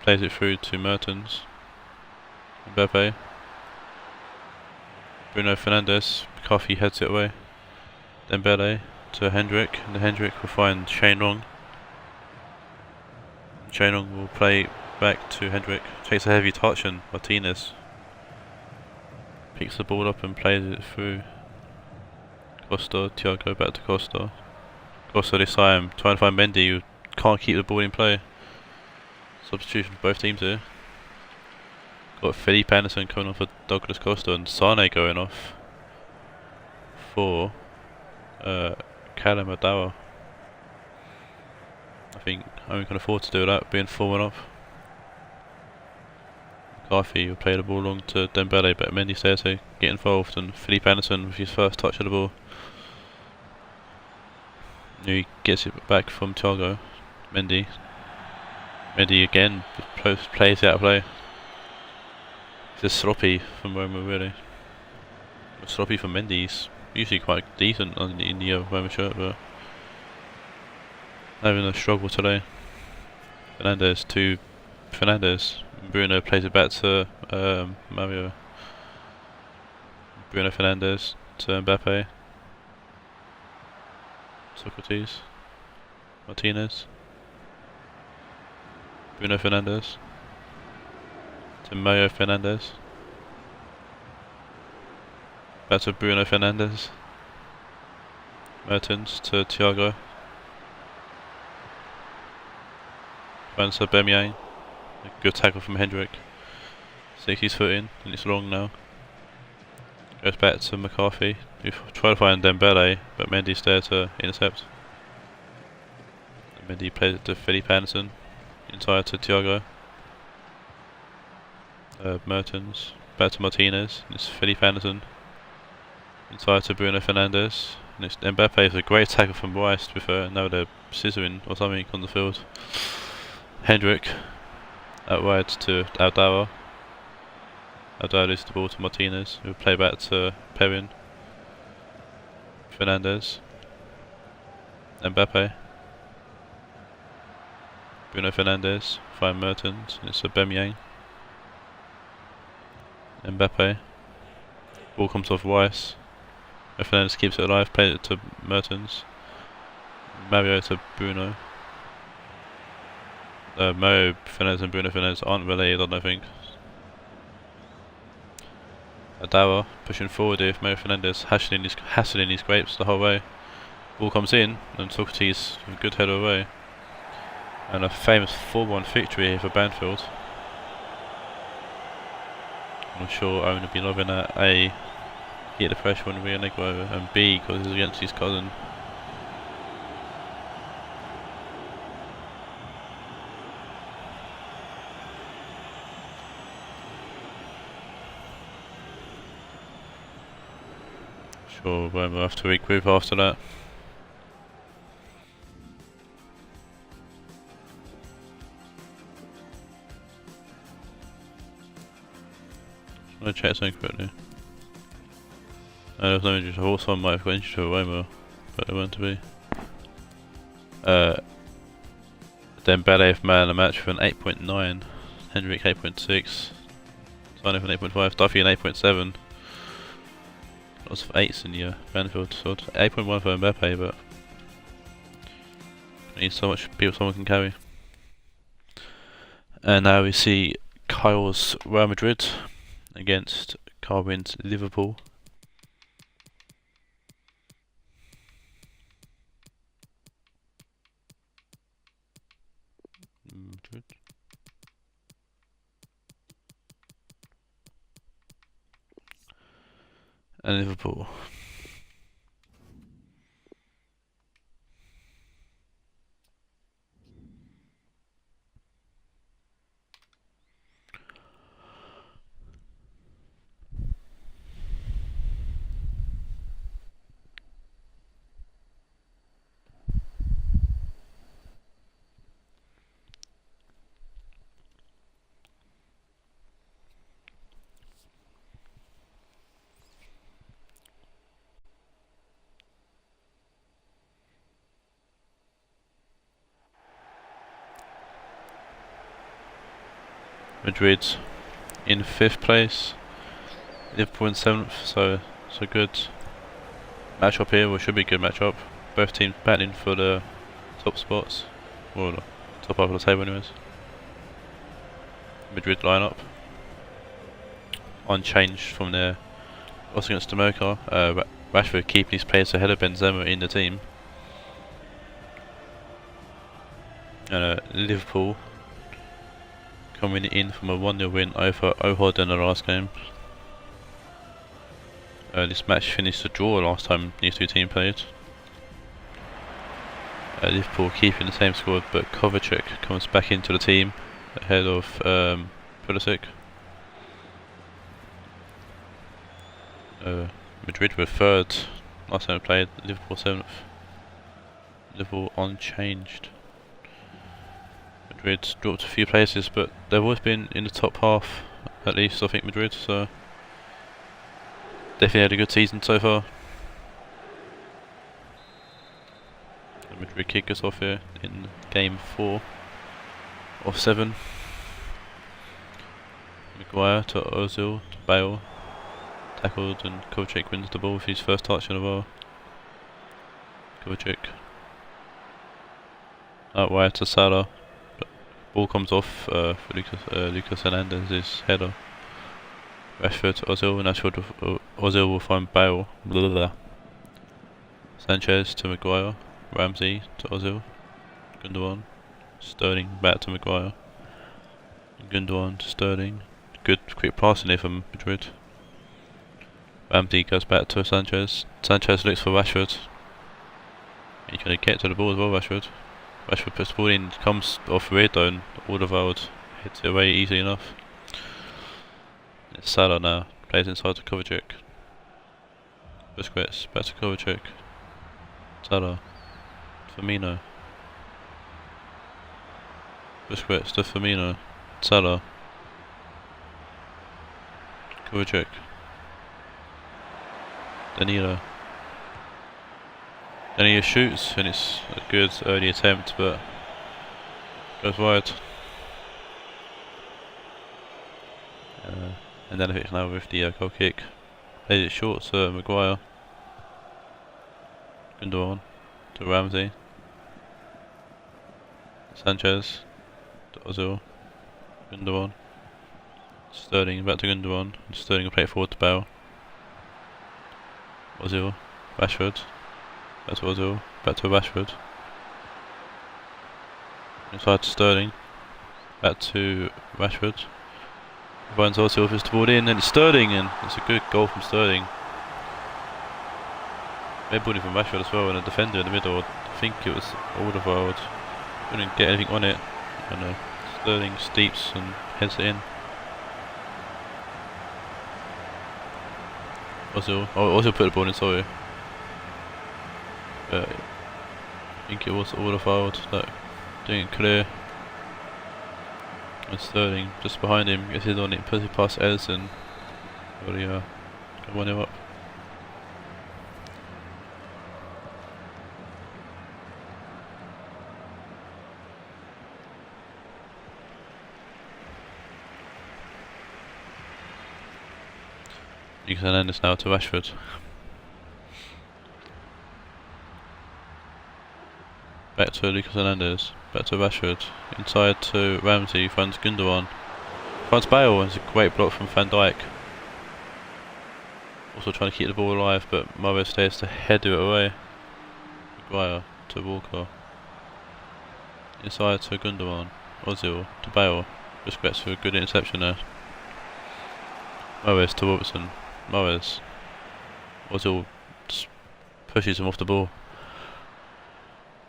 Plays it through to Mertens. Mbappe. Bruno Fernandes. McCarthy heads it away. Dembele to Hendrick. And Hendrick will find Shane Long. Shane Long will play back to Hendrick. Takes a heavy touch and Martinez picks the ball up and plays it through. Costa. Thiago back to Costa. Costa this time trying to find Mendy who can't keep the ball in play. Substitution for both teams here. Got Felipe Anderson coming on for Douglas Costa and Sane going off for Callum Adawa. I think only can afford to do that, being 4-1 up. McCarthy will play the ball long to Dembele, but Mendy's there to get involved, and Felipe Anderson with his first touch of the ball. He gets it back from Thiago. Mendy. Mendy again plays it out of play. It's just sloppy from Roma really. Sloppy from Mendy's usually quite decent in the Roma shirt, but having a struggle today. Fernandes to Fernandes. Bruno plays it back to Mario. Bruno Fernandes to Mbappe. Socrates. Martinez. Bruno Fernandes. To Mario Fernandes. Back to Bruno Fernandes. Mertens to Thiago. Finds Aubameyang. A good tackle from Hendrick. Sticks his foot in and it's long now. Goes back to McCarthy. We try to find Dembele, but Mendy's there to intercept. And Mendy plays it to Felipe Anderson. Inside to Thiago. Mertens. Back to Martinez. It's Felipe Anderson. Inside to Bruno Fernandes. And it's Mbappe with a great tackle from Weiss with now they're scissoring or something on the field. Hendrick. Out wide to Adawa. Adawa loses the ball to Martinez, who will play back to Perrin. Fernandes. Mbappe. Bruno Fernandes. Find Mertens. It's Aubameyang. Mbappe. Ball comes off Weiss. Fernandes keeps it alive, plays it to Mertens. Mario to Bruno. Mario Fernandes and Bruno Fernandes aren't related, I don't think. Adawa pushing forward here, Mario Fernandes hassling his grapes the whole way. Ball comes in and Socrates with a good header away. And a famous 4-1 victory here for Banfield. I'm sure Owen would be loving that. A, get the pressure on Rionegro, and B, because it's against his cousin. Sure, we'll have to regroup after that. I'm going to check something quickly. There's no injuries. I thought someone might have got injured to Roma, but there weren't to be. Dembele man of the match for an 8.9. Henrik 8.6. Signing for 8.5. Duffy an 8.7. Lots of 8s in the Banfield. So 8.1 for Mbappe, but needs so much people someone can carry. And now we see Kyle's Real Madrid against Carwin's Liverpool. Madrid. And Liverpool. Madrid in 5th place, Liverpool in 7th, so good matchup here, or should be a good matchup. Both teams battling for the top spots, or the top half of the table anyways. Madrid lineup unchanged from their loss against Demoka. Rashford keeping his place ahead of Benzema in the team. And Liverpool coming in from a 1-0 win over Ohod in the last game. This match finished a draw last time these two teams played. Liverpool keeping the same score, but Kovacic comes back into the team ahead of Pulisic. Madrid were 3rd last time we played, Liverpool 7th. Liverpool unchanged. Madrid dropped a few places, but they've always been in the top half, at least I think, Madrid, so definitely had a good season so far. And Madrid kick us off here in game 4 of 7. Maguire to Ozil to Bale, tackled, and Kovacic wins the ball with his first touch in a while. Kovacic out wide to Salah. Ball comes off for Lucas Hernandez's header. Rashford to Ozil, and Ozil will find Bale. Blah, blah, blah. Sanchez to Maguire. Ramsey to Ozil. Gundogan. Sterling back to Maguire. Gundogan to Sterling. Good quick passing here from Madrid. Ramsey goes back to Sanchez. Sanchez looks for Rashford. He's going to get to the ball as well, Rashford. Rashford puts the ball in, comes off Raed though, and Alderweireld hits it away easily enough. It's Salah now, plays inside to Kovacic. Busquets, back to Kovacic. Salah, Firmino. Busquets to Firmino. Salah. Kovacic. Danilo. Danilo shoots, and it's a good early attempt, but goes wide. And then it's now with the goal kick. Plays it short to Maguire. Gundogan to Ramsey. Sanchez to Ozil. Gundogan. Sterling back to Gundogan. Sterling will play it forward to Bale. Ozil. Rashford. Back to Ozil. Back to Rashford. Inside to Sterling. Back to Rashford. Finds Ozil with the ball in, and it's Sterling, and it's a good goal from Sterling. Maybe ball in from Rashford as well, and a defender in the middle. I think it was Alderweireld. Couldn't get anything on it. And Sterling steeps and heads it in. Ozil put the ball in, sorry. I think it was Alderweireld that doing it clear. And Sterling just behind him, gets his on it, puts it past Ederson. Already got 1-0 up. Lucas Hernandez now to Rashford. Back to Lucas Hernandez. Back to Rashford. Inside to Ramsey. Finds Gundogan. Finds Bale. It's a great block from Van Dijk. Also trying to keep the ball alive, but Morris stays to header it away. Maguire to Walker. Inside to Gundogan. Ozil to Bale. Busquets for a good interception there. Morris to Robertson. Morris. Ozil just pushes him off the ball.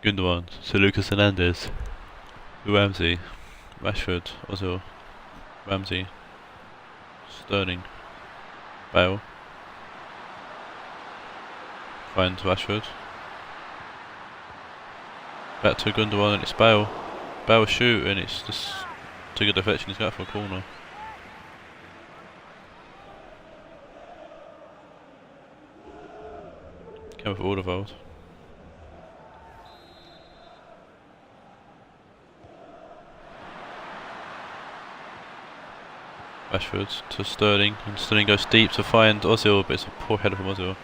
Gundogan to Lucas Hernandez. Ramsey. Rashford. Ozil. Ramsey. Sterling. Bale. Finds Rashford. Back to Gundogan and it's Bale. Bale shoot and it's just too good deflection, he's got for a corner. Came for Alderweireld. Rashford to Sterling, and Sterling goes deep to find Ozil, but it's a poor header from Ozil.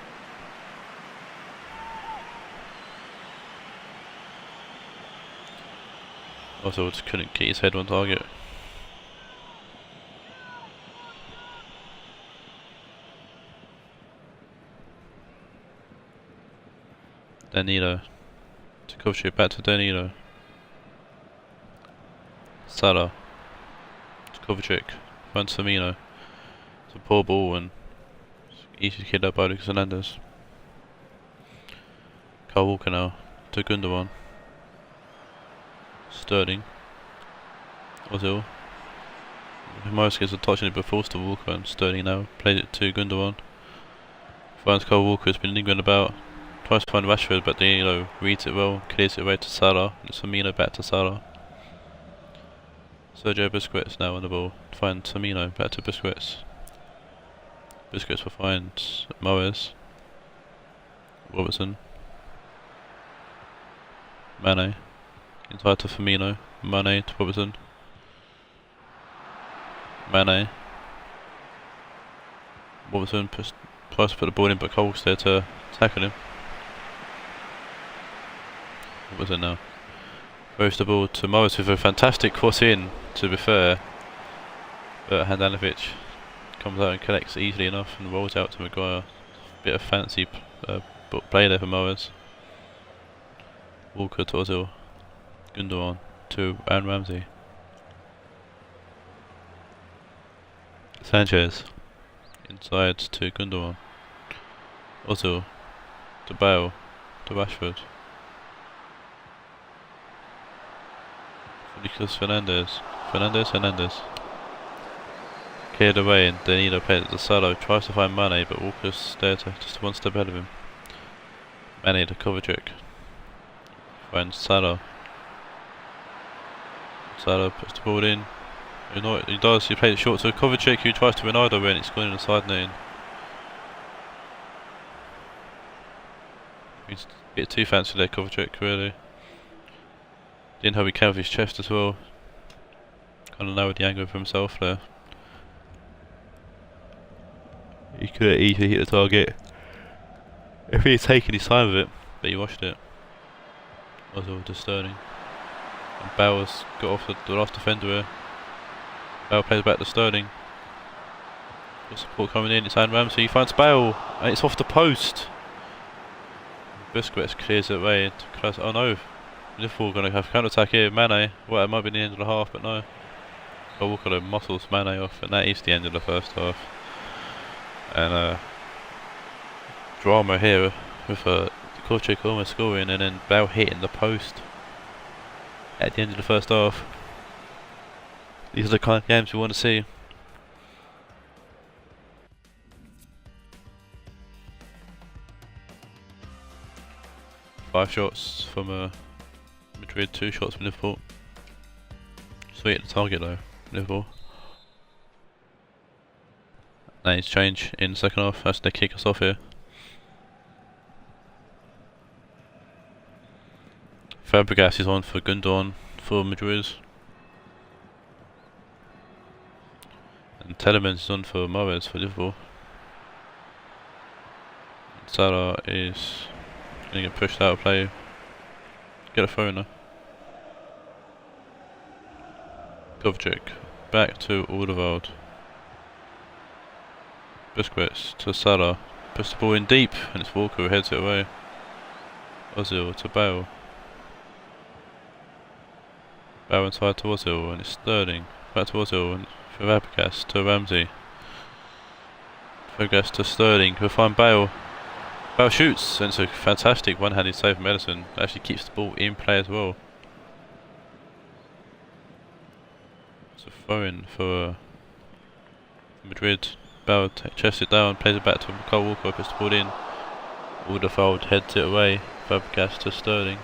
Ozil just couldn't get his head on target. Danilo to Kovacic, back to Danilo. Salah to Kovacic, finds Firmino. It's a poor ball and easy to kid up by Lucas Hernandez. Kyle Walker now to Gundogan. Sterling. Ozil. Morris gets a touch on it but falls to Walker, and Sterling now plays it to Gundogan. Finds Kyle Walker, has been lingering about. Tries to find Rashford, but Danilo reads it well, clears it away to Salah. It's Firmino back to Salah. Sergio Busquets now on the ball. Finds Firmino, back to Busquets. Busquets will find Morris. Robertson. Mane. Inside to Firmino. Mane to Robertson. Mane. Robertson tries to put the ball in, but Cole's there to tackle him. Robertson now throws the ball to Morris with a fantastic cross in, to be fair. But Handanovic comes out and collects easily enough and rolls out to Maguire. Bit of fancy play there for Morris. Walker to Ozil. Gundogan to Aaron Ramsey. Sanchez inside to Gundogan. Ozil to Bale to Rashford. Lucas Hernandez. Hernandez. Cleared away and Danilo plays it to Salah. Tries to find Mane, but Walker's there to just one step ahead of him. Mane to Kovacic. Finds Salah. Salah puts the ball in. You know what he does, he plays it short to Kovacic, who tries to Ronaldo and it's gone in the side net. He's a bit too fancy there, Kovacic, really. Didn't have he came with his chest as well. Kind of lowered the angle for himself there. He could have easily hit the target if he had taken his time with it, but he washed it. Ozil to Sterling. And Bauer's got off the last defender here. Bale plays back to Sterling. Got support coming in, it's Aaron Ramsey, he finds Bale, and it's off the post. Busquets clears it away to close. Oh no, Liverpool going to have counter-attack here. Mane, well it might be the end of the half, but no. Walker muscles Mane off, and that is the end of the first half. And drama here with Kovacic almost scoring and then Bale hitting the post at the end of the first half. These are the kind of games we want to see. Five shots from Madrid, 2 shots from Liverpool. Sweet at the target though, Liverpool. That needs change in the second half, that's to kick us off here. Fabregas is on for Gundogan for Madrid. And Telemans is on for Morris for Liverpool. Salah is going to get pushed out of play. Get a throw now. Kovacic back to Alderweireld. Busquets to Salah. Puts the ball in deep and it's Walker who heads it away. Ozil to Bale. Bale inside to Ozil and it's Sterling. Back to Ozil and Fabregas to Ramsey. Fabregas to Sterling. We'll find Bale. Bale shoots and it's a fantastic one-handed save from Ederson. Actually keeps the ball in play as well. It's a throw-in for Madrid. Bale chests it down, plays it back to Kyle Walker, puts the ball in. Alderweireld heads it away. Fabregas to Sterling.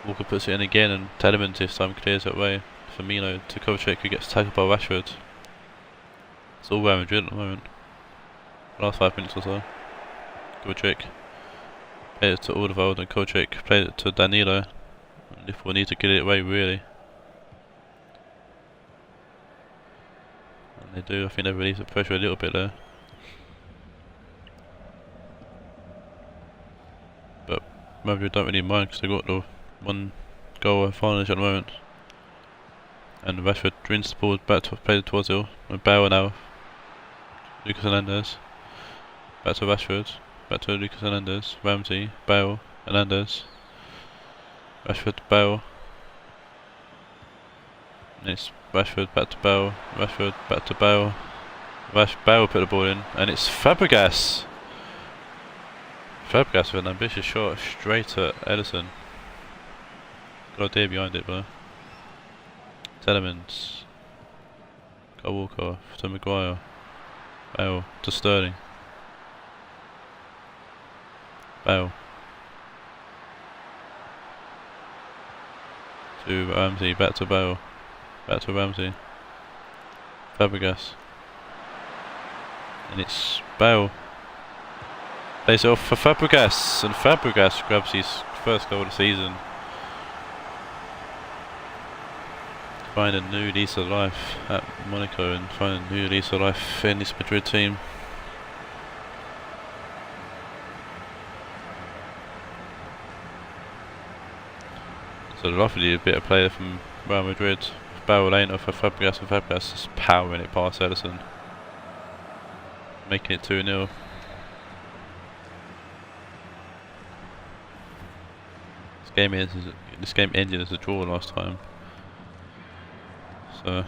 Walker puts it in again and Telemans this time clears it away. Firmino to Kovacic who gets tackled by Rashford. It's all Real Madrid at the moment. Last 5 minutes or so. Kovacic plays it to Alderweireld and Kovacic plays it to Danilo. Liverpool need to get it away really. And they do, I think they release the pressure a little bit there. But Madrid don't really mind because they've got the 1 goal advantage at the moment. And Rashford wins the ball back to play to Ozil. And Bale now. Lucas Hernandez. Back to Rashford. Back to Lucas Hernandez. Ramsey. Bale. Hernandez. Rashford. Bale. And it's Rashford back to Bale. Rashford back to Bale. Bale put the ball in. And it's Fabregas. Fabregas with an ambitious shot straight at Ederson. Good idea behind it, but Telemans. Got Walker to Maguire. Bale to Sterling. Bale to Ramsey, back to Bale. Back to Ramsey. Fabregas. And it's Bale. Plays it off for Fabregas, and Fabregas grabs his first goal of the season. Find a new lease of life at Monaco and find a new lease of life in this Madrid team. It's a lovely bit of play from Real Madrid. Bale lane off for Fabregas and Fabregas is powering it past Ederson. Making it 2-0. This game ended as a draw last time. So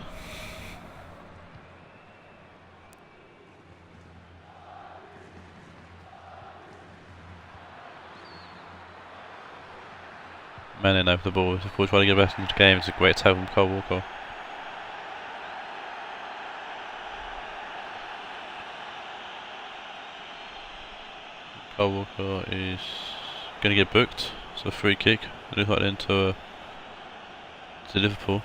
Manning over the ball. Liverpool trying to get back into the game. It's a great tackle from Kyle Walker. Kyle Walker is going to get booked. It's a free kick. It looks like into Liverpool.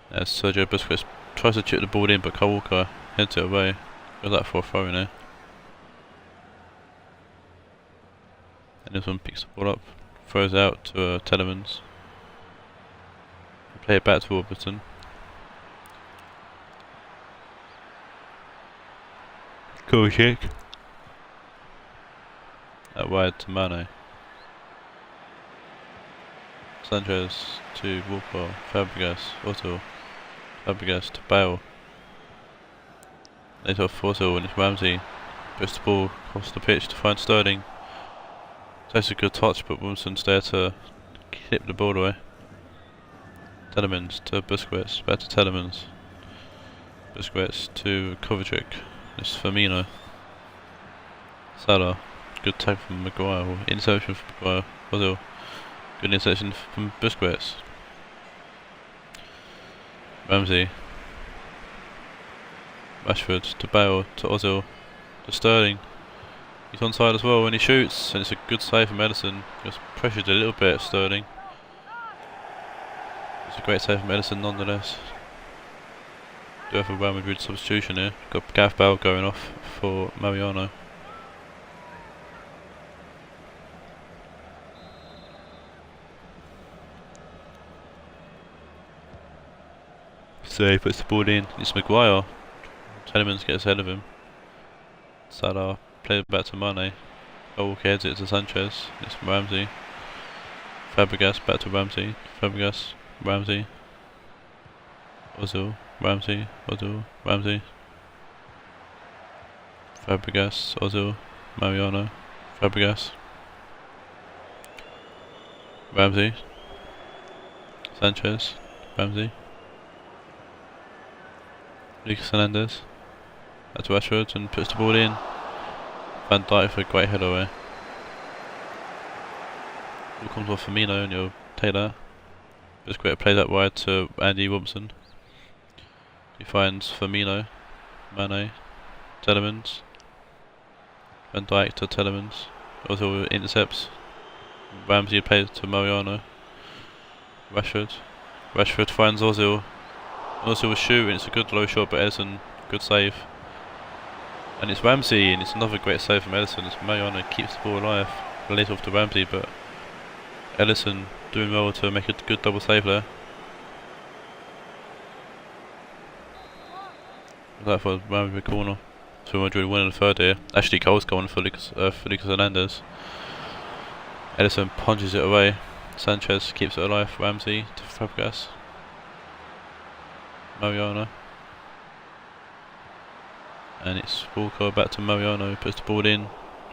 As Sergio Busquets tries to chip the ball in, but Kyle Walker heads it away. Goes that for a throw in there. And this one picks the ball up, throws out to Telemans. Play it back to Warburton. Cool kick. Out wide to Mane. Sanchez to Walker, Fabregas, Otto. Fabregas to Bale. Later off Ozil and it's Ramsey. Puts the ball across the pitch to find Sterling. Takes a good touch, but Wilson's there to clip the ball away. Telemans to Busquets, back to Telemans. Busquets to Kovacic. It's Firmino. Salah. Good tag from Maguire. Interception from Maguire. Ozil. Good interception from Busquets. Ramsey. Rashford to Bale to Ozil to Sterling. He's onside as well when he shoots, and it's a good save from Ederson. Just pressured a little bit at Sterling. It's a great save from Ederson nonetheless. Do have a Real Madrid substitution here. Got Gareth Bale going off for Mariano. So he puts the ball in. It's Maguire. Telemans gets ahead of him. Salah plays it back to Mane. Walker heads it to Sanchez. It's Ramsey. Fabregas back to Ramsey. Fabregas, Ramsey. Ozil, Ramsey, Ozil, Ramsey. Fabregas, Ozil, Mariano. Fabregas. Ramsey. Sanchez, Ramsey. Lucas Hernandez. That's Rashford and puts the ball in. Van Dijk for a great header away. Ball comes off Firmino and you'll take that. Just great to play that wide to Andy Robinson. He finds Firmino, Mane, Telemans. Van Dijk to Telemans. Also intercepts. Ramsey plays to Mariano. Rashford. Rashford finds Ozil. Ozil was shooting, it's a good low shot, but Ederson, good save. And it's Ramsey, and it's another great save from Ederson. It's Mariano keeps the ball alive. Lays off to Ramsey, but Ederson doing well to make a good double save there. That for Ramsey corner. So Madrid winning the third here. Actually, goals going for Lucas Hernandez. Ederson punches it away. Sanchez keeps it alive. Ramsey to Fabregas. Mariano. And it's Walker back to Mariano, puts the ball in.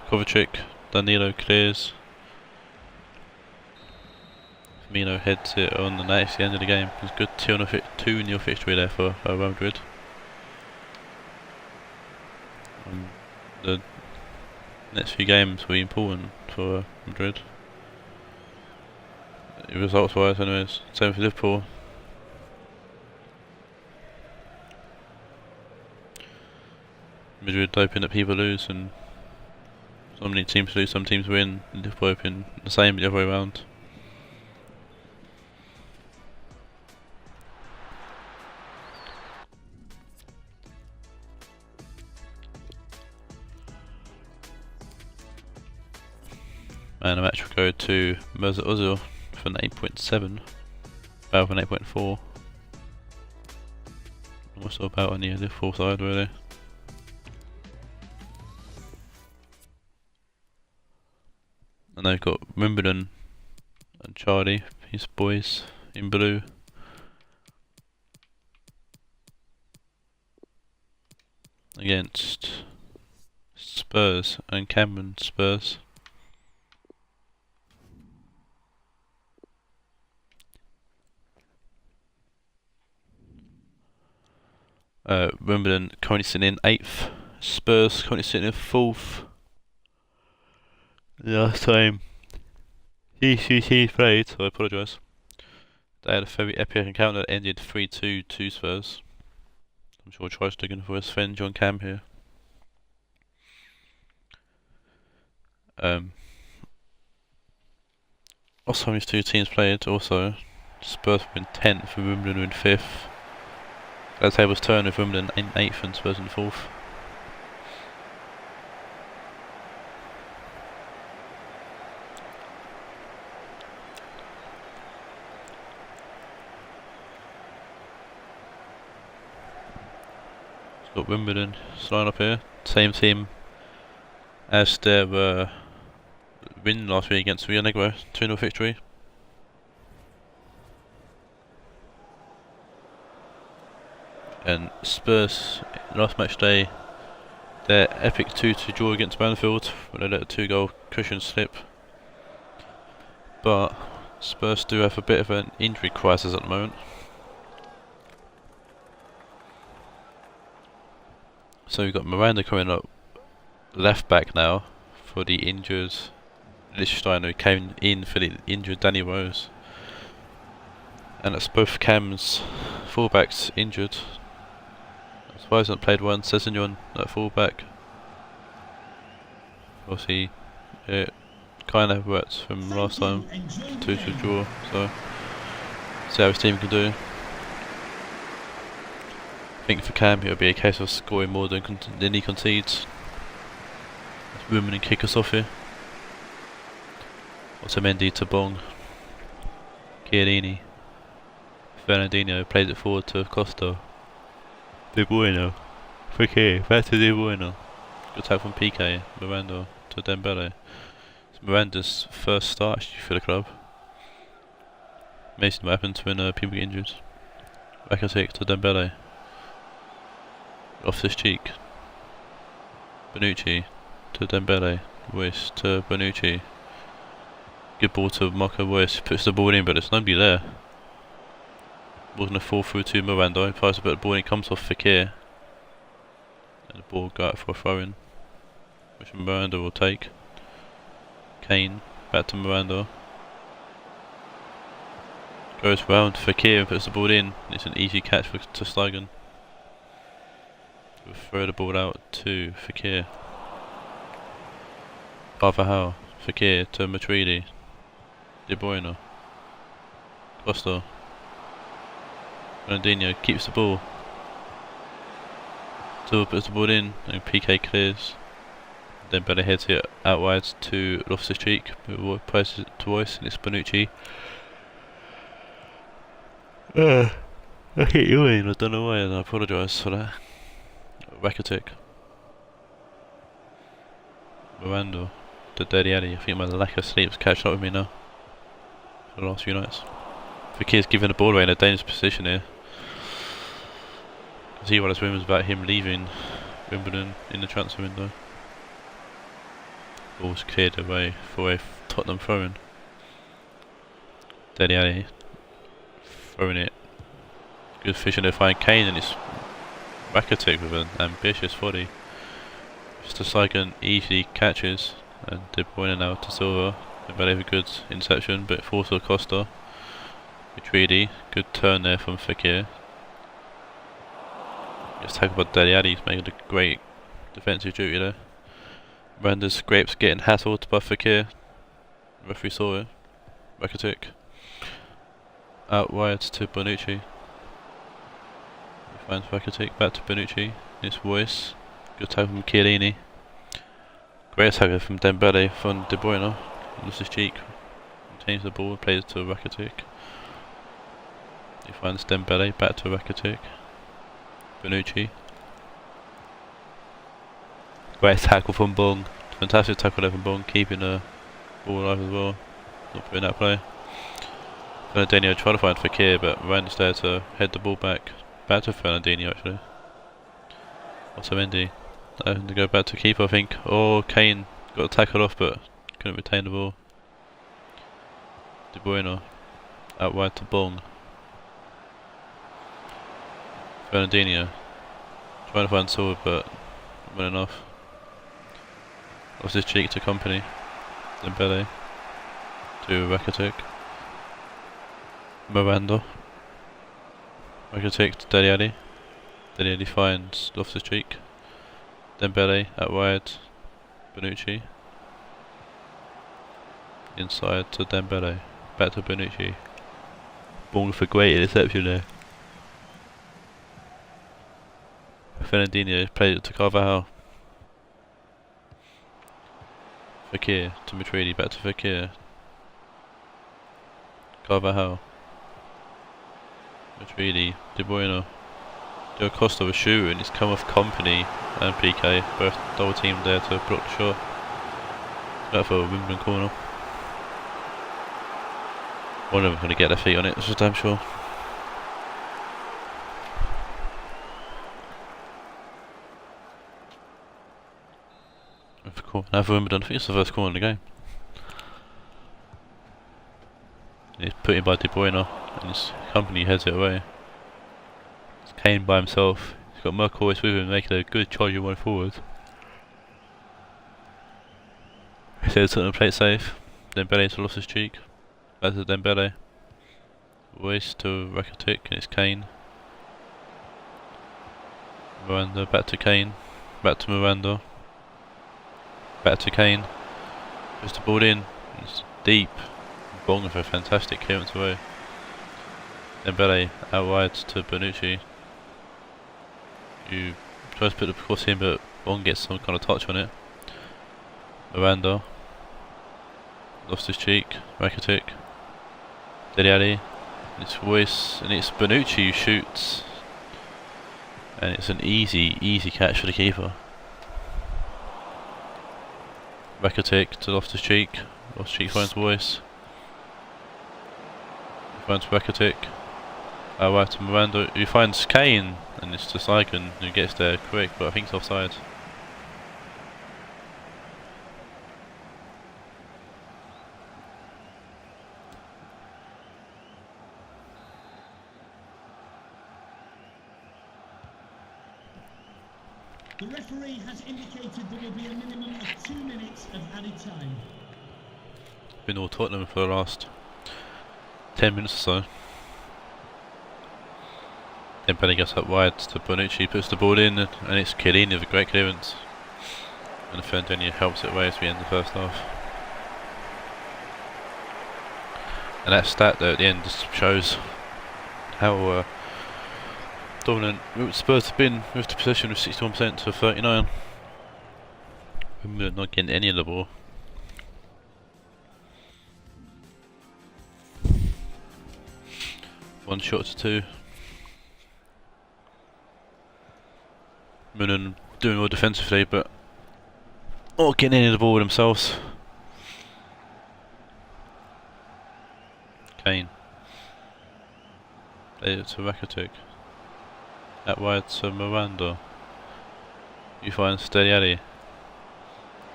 Kovacic, Danilo clears. Firmino heads it on, and that's the end of the game. It's a good 2-0 victory there for Real Madrid. The next few games will be important for Madrid. Results wise, anyways. Same for Liverpool. Madrid hoping that people lose, and some teams lose, some teams win. Liverpool hoping the same, the other way around. And the match will go to Mesut Ozil for an 8.7, about an 8.4. What's all about on the Liverpool side, really? And they've got Wimbledon and Charlie, his boys, in blue. Against Spurs and Cameron Spurs. Wimbledon currently sitting in 8th. Spurs currently sitting in 4th. Last time he played, so I apologise. They had a very epic encounter that ended 3-2 to Spurs. I'm sure Troy's looking for his friend John Cam here. Last time these two teams played, also Spurs were in 10th and Wimbledon were in 5th. That table's turned with Wimbledon in 8th and Spurs in 4th. Got Wimbledon line up here, same team as their win last week against Rionegro, 2-0 victory. And Spurs, last match day, their epic 2-2 draw against Banfield, where they let a 2-goal cushion slip. But Spurs do have a bit of an injury crisis at the moment. So we've got Miranda coming up left back now for the injured Lichtstein, who came in for the injured Danny Rose. And it's both Cam's fullbacks injured. Spurs hasn't played one. Sessegnon at fullback. Obviously, it kind of worked from last time, 2-2 draw. So see how his team can do. I think for Cam it'll be a case of scoring more than he concedes. Let's women and kick us off here. Otamendi to Bong. Chiellini. Fernandinho plays it forward to Costa. De Bruyne. Fekir, back to De Bruyne. Good attack from PK, Miranda to Dembele. It's Miranda's first start actually for the club. Amazing what happens when people get injured. Rakitic to Dembele. Off this cheek. Bonucci to Dembele. Royce to Bonucci. Good ball to Marco Royce. Puts the ball in, but there's nobody there. Ball's gonna fall through to Miranda. He fires a bit of the ball and it comes off Fekir. And the ball go out for a throw in, which Miranda will take. Kane back to Miranda. Goes round Fekir and puts the ball in. It's an easy catch for ter Stegen. We'll throw the ball out to Fekir. Carvajal, Fekir to Madrid. De Bruyne. Costa. Ronaldinho keeps the ball. Silva puts the ball in and PK clears. Then Bella heads it out wide to Loftus-Cheek, who passes it to Royce, and it's Bonucci. I hit you in, I don't know why, and I apologise for that. Rakitic. Miranda to Dele Alli. I think my lack of sleep's catching up with me now for the last few nights. Fekir's giving the ball away in a dangerous position here. I see one of those rumours about him leaving Wimbledon in the transfer window. Ball's cleared away for a Tottenham throw-in. Dele Alli throwing it. Good fishing to find Kane, and it's Rakitic with an ambitious body. Ter Stegen easily catches, and De Bruyne now to Silva. They have a good interception, but falls to Costa. Madrid, good turn there from Fekir. Gets tackled by Dele Alli, he's making a great defensive duty there. Miranda scrapes getting hassled by Fekir. Referee saw it. Rakitic. Out wide to Bonucci. He finds Rakitic, back to Bonucci. It's Royce. Good tackle from Chiellini. Great tackle from Dembele from De Bruyne. Loses cheek. Retains the ball, plays it to Rakitic. He finds Dembele, back to Rakitic. Bonucci. Great tackle from Bong. Fantastic tackle there from Bong, keeping the ball alive as well. Not putting that play. Fernandinho trying to find Fekir, but Rand's there to head the ball back. Back to Fernandinho actually. Also Mendy. And to go back to keeper I think. Oh, Kane got tackled off but couldn't retain the ball. De Bruyne out wide to Bong. Fernandinho trying to find Silva but not enough. Lost his cheek to Company. Dembele to Rakitic. Miranda. Rakitic to Dele Alli. Dele Alli finds Loftus-Cheek. Dembele out wide. Bonucci. Inside to Dembele. Back to Bonucci. Ball for great interception there. Fernandinho played it to Carvajal. Fekir to Madrid, back to Fekir. Carvajal. Madrid, De Bruyne. Del Costa was shooting, it's come off Company and PK, both double teamed there to block the shot. That for a Wimbledon corner. One of them going to get their feet on it, that's damn sure. Now for Wimbledon, I think it's the first corner in the game. It's put in by De Bruyne and his Company heads it away. It's Kane by himself. He's got Marco Royce with him making a good charge one forward. He says something to play it safe. Dembele to Loftus-Cheek. Back to Dembele. Royce to Rakitic and it's Kane. Miranda back to Kane. Back to Miranda. Back to Kane. Puts the ball in. It's deep. Bong with a fantastic clearance away. Dembele out wide to Bonucci. Who tries to put the cross in but Bong gets some kind of touch on it. Miranda. Lost his cheek. Rakitic. Dele Alli. It's Royce and it's Bonucci who shoots. And it's an easy catch for the keeper. Rakitic to Loftus-Cheek. Loftus-Cheek finds Royce. Finds Rakitic. Right to Miranda, who finds Kane, and it's just Icon who gets there quick, but I think it's offside. The referee has indicated there will be a minimum of 2 minutes of added time. Been all Tottenham for the last 10 minutes or so. Then Penny gets up wide to Bonucci, puts the ball in, and it's Chiellini with a great clearance. And Fernandinho helps it away as we end the first half. And that stat there at the end just shows how dominant Spurs have been with the possession of 61% to 39. We're not getting any of the ball. One shot to two. Moonen doing well defensively, but not getting any of the ball themselves. Kane. Played it to Rakitic. Out wide to Miranda. You find Steliali.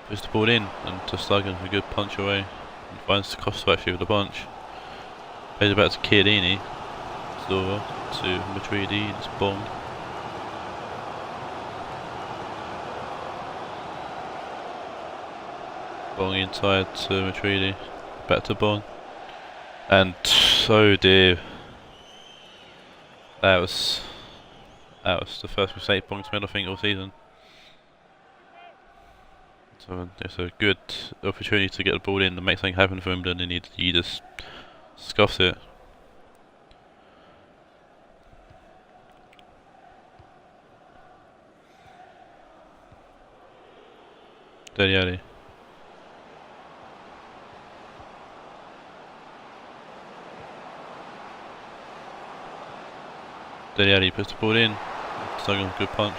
Puts the ball in, and Tostagan with a good punch away. And finds Costa actually with the punch. Plays it back to Chiellini. Silva to Madrid, it's Bong. Bong inside to Madrid, back to Bong. And oh dear. That was the first mistake Bong's made I think all season. So it's a good opportunity to get the ball in and make something happen for Wimbledon, and he just scuffs it. Deliali. Deliali puts the ball in. Stogan, good punch.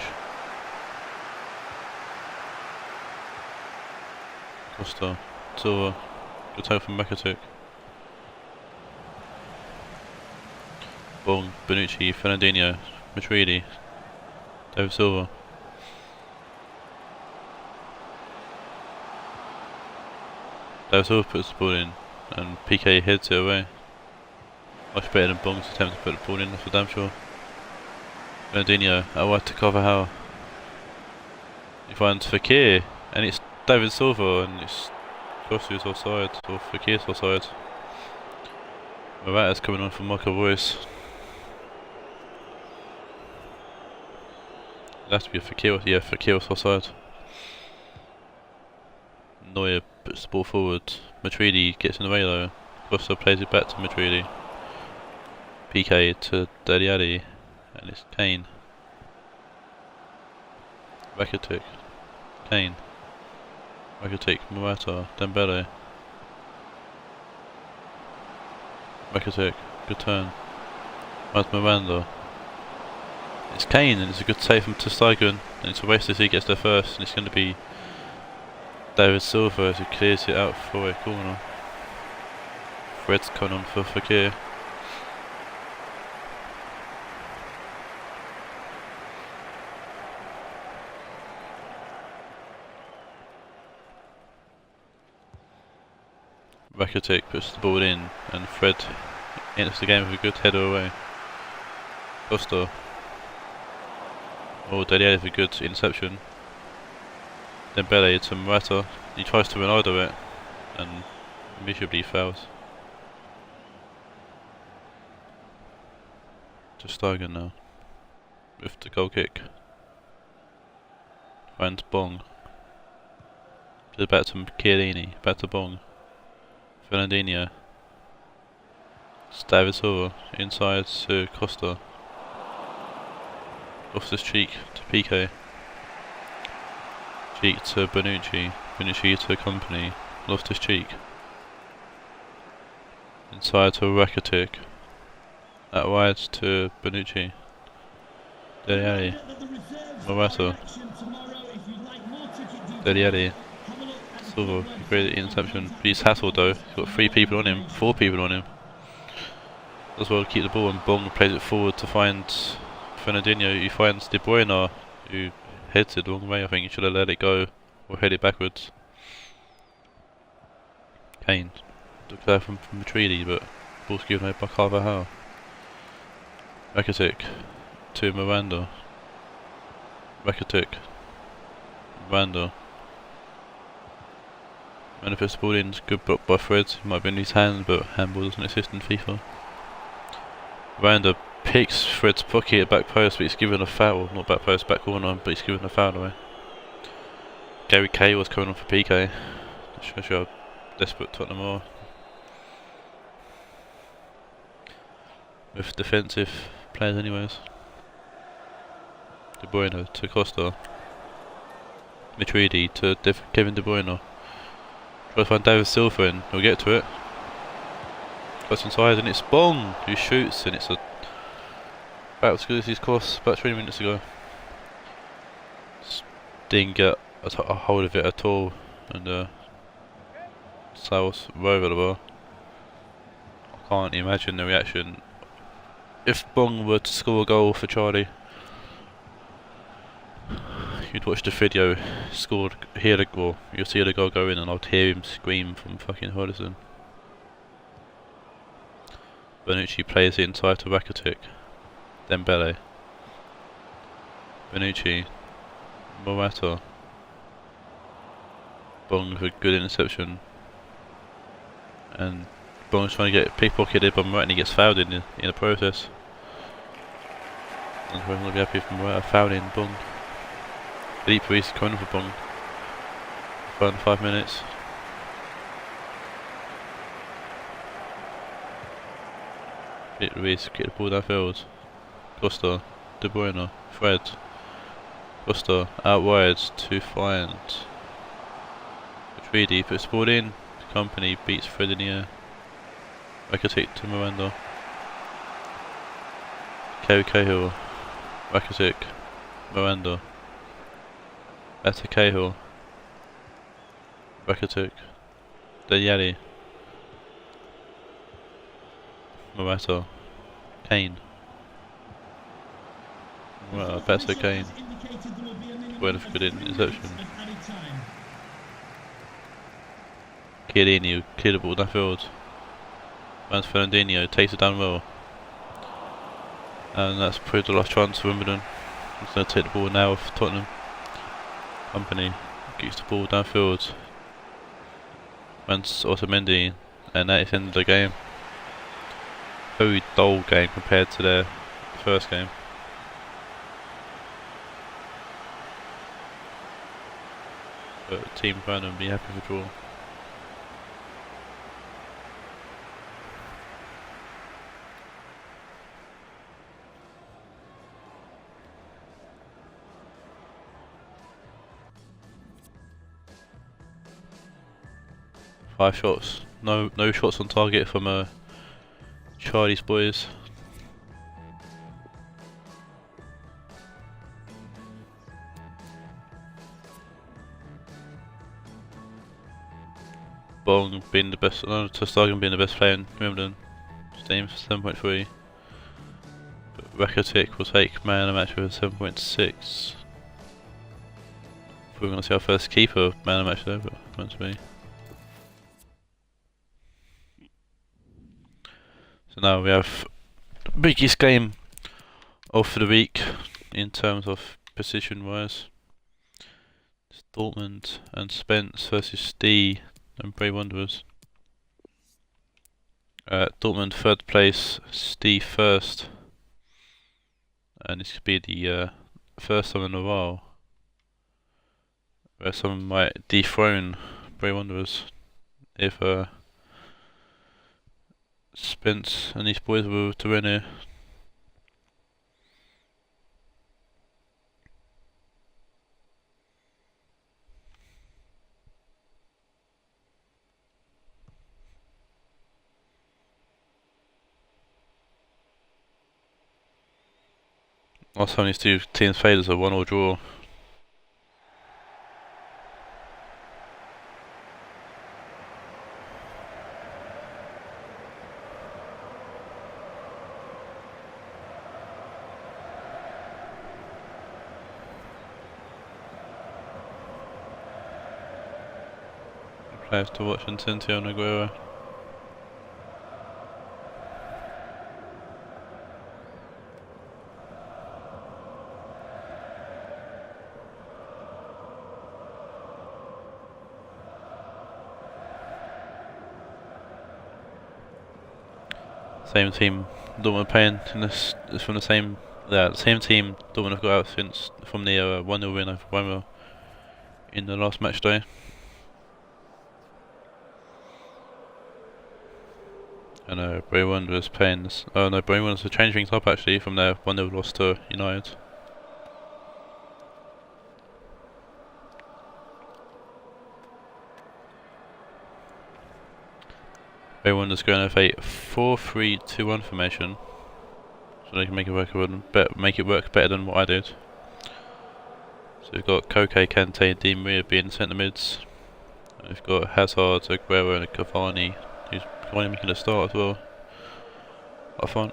Costa, Silva, good tackle from Rakitic. Bong, Bonucci, Fernandinho, Madrid, David Silva. David Silva puts the ball in, and PK heads it away. Much better than Bong's attempt to put the ball in, that's for damn sure. Fernandinho, out wide to cover how. He finds Fekir, and it's David Silva, and it's Kosu's offside, or Fekir's offside. Morata's coming on for Michael Royce. It has to be a Fekir, yeah, Fekir's offside. Neuer puts the ball forward. Madrid gets in the way though. Costa plays it back to Madrid. PK to Deliali, and it's Kane. Rakitic. Kane. Rakitic, Morata, Dembele. Rakitic, good turn. Right, Miranda. It's Kane, and it's a good save from Tostagan, and it's a waste as he gets there first, and it's going to be David Silva who clears it out for a corner. Fred's coming on for Fekir. Rakitic puts the ball in, and Fred enters the game with a good header away. Costa. Oh, Deliali with a good interception. Dembele to Morata. He tries to Ronaldo it, and miserably fails. To Stogan now, with the goal kick. Finds Bong. To back to Chiellini, back to Bong. Fernandinho. It's David Silva, inside to Costa. Loftus-Cheek to PK. Cheek to Bonucci. Bonucci to Company. Loftus-Cheek. Inside to Rakitic. Out wide to Bonucci. Deli A Ali, reminder that the reserves are Morata, in action tomorrow. If you'd like more ticket Deli details, Ali, have a look at the club Silva, great website or interception. contact the He's booking hassled though. office He's for got 3 more people on him, 4 information. people on him. As well keep the ball and Bong plays it forward to find Fernandinho. He finds De Bruyne, who heads it the wrong way. I think he should have let it go or head it backwards. Kane looks out from Madrid, but ball's given away by Carvajal. Rakitic to Miranda. Rakitic. Miranda. Manifest the ball in, it's good block by Fred. He might be in his hand, but handball doesn't exist in FIFA. Miranda picks Fred's pocket at back post, but he's given a foul. Not back post, back corner, but he's given a foul away. Gary Kay was coming on for PK. That shows you how desperate Tottenham are. With defensive players anyways. De Bruyne to Costa. Mitridi to Kevin De Bruyne. Try to find David Silva and he'll get to it. Goes inside and it's Bong who shoots and it's about as good as his course about 20 minutes ago. Didn't get a hold of it at all and Saus were over the bar. I can't imagine the reaction if Bong were to score a goal for Charlie. You'd watch the video, scored, hear the goal, you'll see the goal go in and I'd hear him scream from fucking Hodgson. Bonucci plays it inside to Rakitic, Dembele, Bonucci, Morata, Bong with a good interception, and Bong's trying to get pickpocketed by Morata and he gets fouled in the process. I'm going to be happy if Morata fouling Bong. Philippe Ruiz coming for Bong. Fun 5 minutes. Philippe Ruiz get the ball downfield. Costa, De Bruyne, Fred. Costa out wide to find Treedy, puts the ball in. Company beats Fred in the air. Rakitic to Miranda. Cahill. Rakitic. Miranda. Back to Cahill. Rakitic. Deli. Morata. Kane. Well, back to Kane. Went for good interception. Chiellini cleared the ball downfield. Runs Fernandinho, takes it down well. And that's probably the last chance for Wimbledon. He's going to take the ball now for Tottenham. Company gets the ball downfield. Runs Otamendi, and that is the end of the game. Very dull game compared to their first game. But Team Burnham be happy with the draw. Five shots, no shots on target from Charlie's boys. Bong being the best, no, Tostagin being the best player in Wimbledon. Steam 7.3. But Rakitic will take man of the match with 7.6. We're going to see our first keeper man of the match there, but it meant to be. So now we have the biggest game of the week in terms of position wise. It's Dortmund and Spence versus D and Bray Wanderers. Dortmund third place, Steve first, and this could be the first time in a while where someone might dethrone Bray Wanderers if Spence and these boys were to win here. Last time these two teams played as a 1-1 draw. Players to watch: Incentio, Rionegro. Same team Dortmund playing in this is from the same same team Dortmund have got out since from the 1-0 win over Roma in the last match day. And Bray was playing this. Oh no, Bray was to change things up actually from their 1-0 loss to United. Bray is going to have a 4-3-2-1 formation, so they can make it work better than what I did. So we've got Koke, Kante, Di Maria being centre mids. We've got Hazard, Aguero, and Cavani, who's making a start as well. Up front.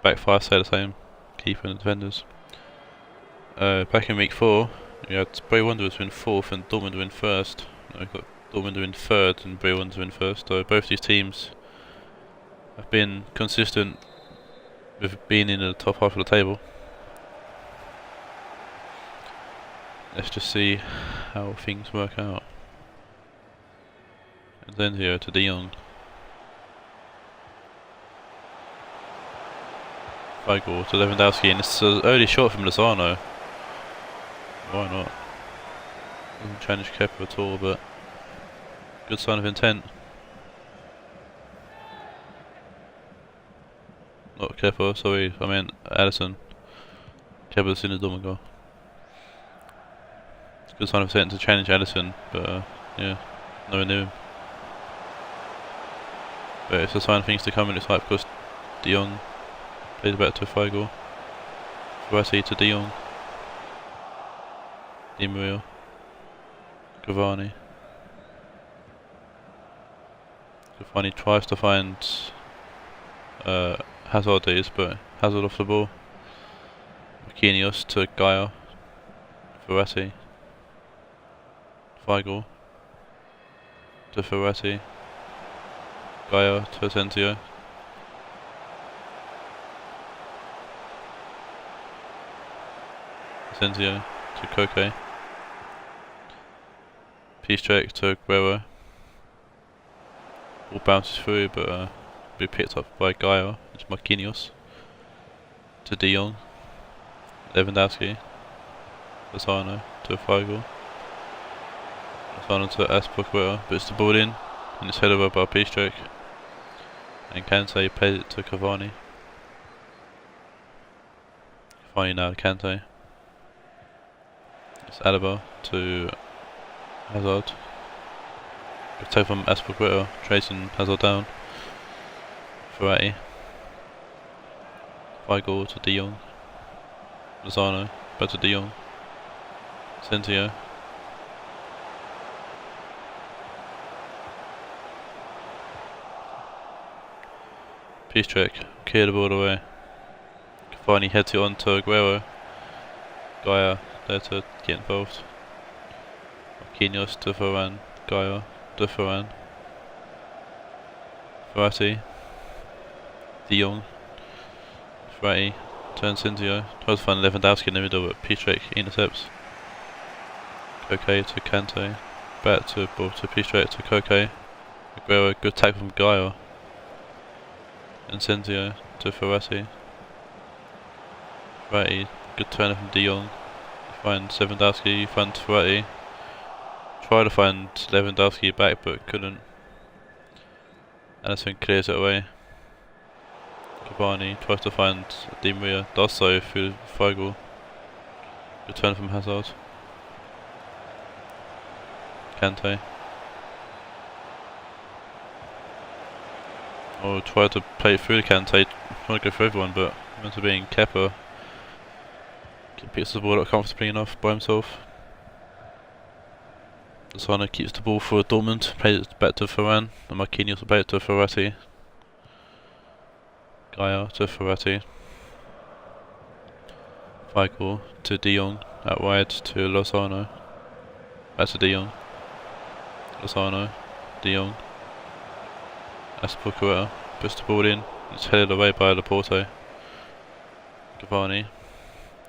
Back five stay the same, keeper and defenders. Back in week 4, we had Bray Wanderers win 4th and Dortmund win 1st. Now we've got Dortmund win 3rd and Bray Wanderers win 1st. So both these teams have been consistent with being in the top half of the table. Let's just see how things work out. And then here to De Jong. Weigl to Lewandowski, and it's an early shot from Lozano. Why not? Doesn't challenge Kepa at all, but good sign of intent. Not Kepa, sorry, I meant Alisson. Kepa's in the Dortmund goal. It's a good sign of intent to challenge Alisson, but yeah, nowhere near him. But it's a sign of things to come in this life because De Jong plays back to Weigl. Verratti to De Jong. Di Maria. Cavani. Cavani tries to find Hazard but Hazard off the ball. Marquinhos to Gaia. Verratti. Weigl to Verratti. Gaia to Asensio. Asensio to Koke. Peace check to Aguero. All bounces through but be picked up by Gaia. It's Marquinhos. To De Jong. Lewandowski. Lozano to Weigl. Lozano to Aguero, puts the ball in and it's headed over by Peace check. And Kante plays it to Cavani. Cavani now to Kante. It's Alaba to Hazard. Good take from Aguero, tracing Hazard down. Verratti. Weigl to De Jong. Lozano, back to De Jong. Asensio. Peace check, clear the ball away. Cavani heads it on to Aguero. Gaia there to get involved. Marquinhos to Varane. Gaia to Varane. Verratti. De Jong. Verratti turns Asensio. Tries to find Lewandowski in the middle, but Peace check intercepts. Koke to Kante. Back to ball to Peace check to Koke. Aguero, good tackle from Gaia. Asensio to Verratti. Verratti, good turn from De Jong. Finds Lewandowski, finds Verratti. Try to find Lewandowski back but couldn't. Alisson clears it away. Cavani tries to find Di Maria, does so through Weigl. Good turn from Hazard. Kante. Or try to play through the Kante, trying to go for everyone, but meant to be in Kepa. Picks the ball up comfortably enough by himself. Lozano keeps the ball for Dortmund, plays it back to Varane, and Marquinhos will play it to Verratti. Gaia to Verratti. Weigl to De Jong, out wide to Lozano. Back to De Jong. Lozano, De Jong. Aspilicueta puts the ball in, it's headed away by Laporte. Cavani.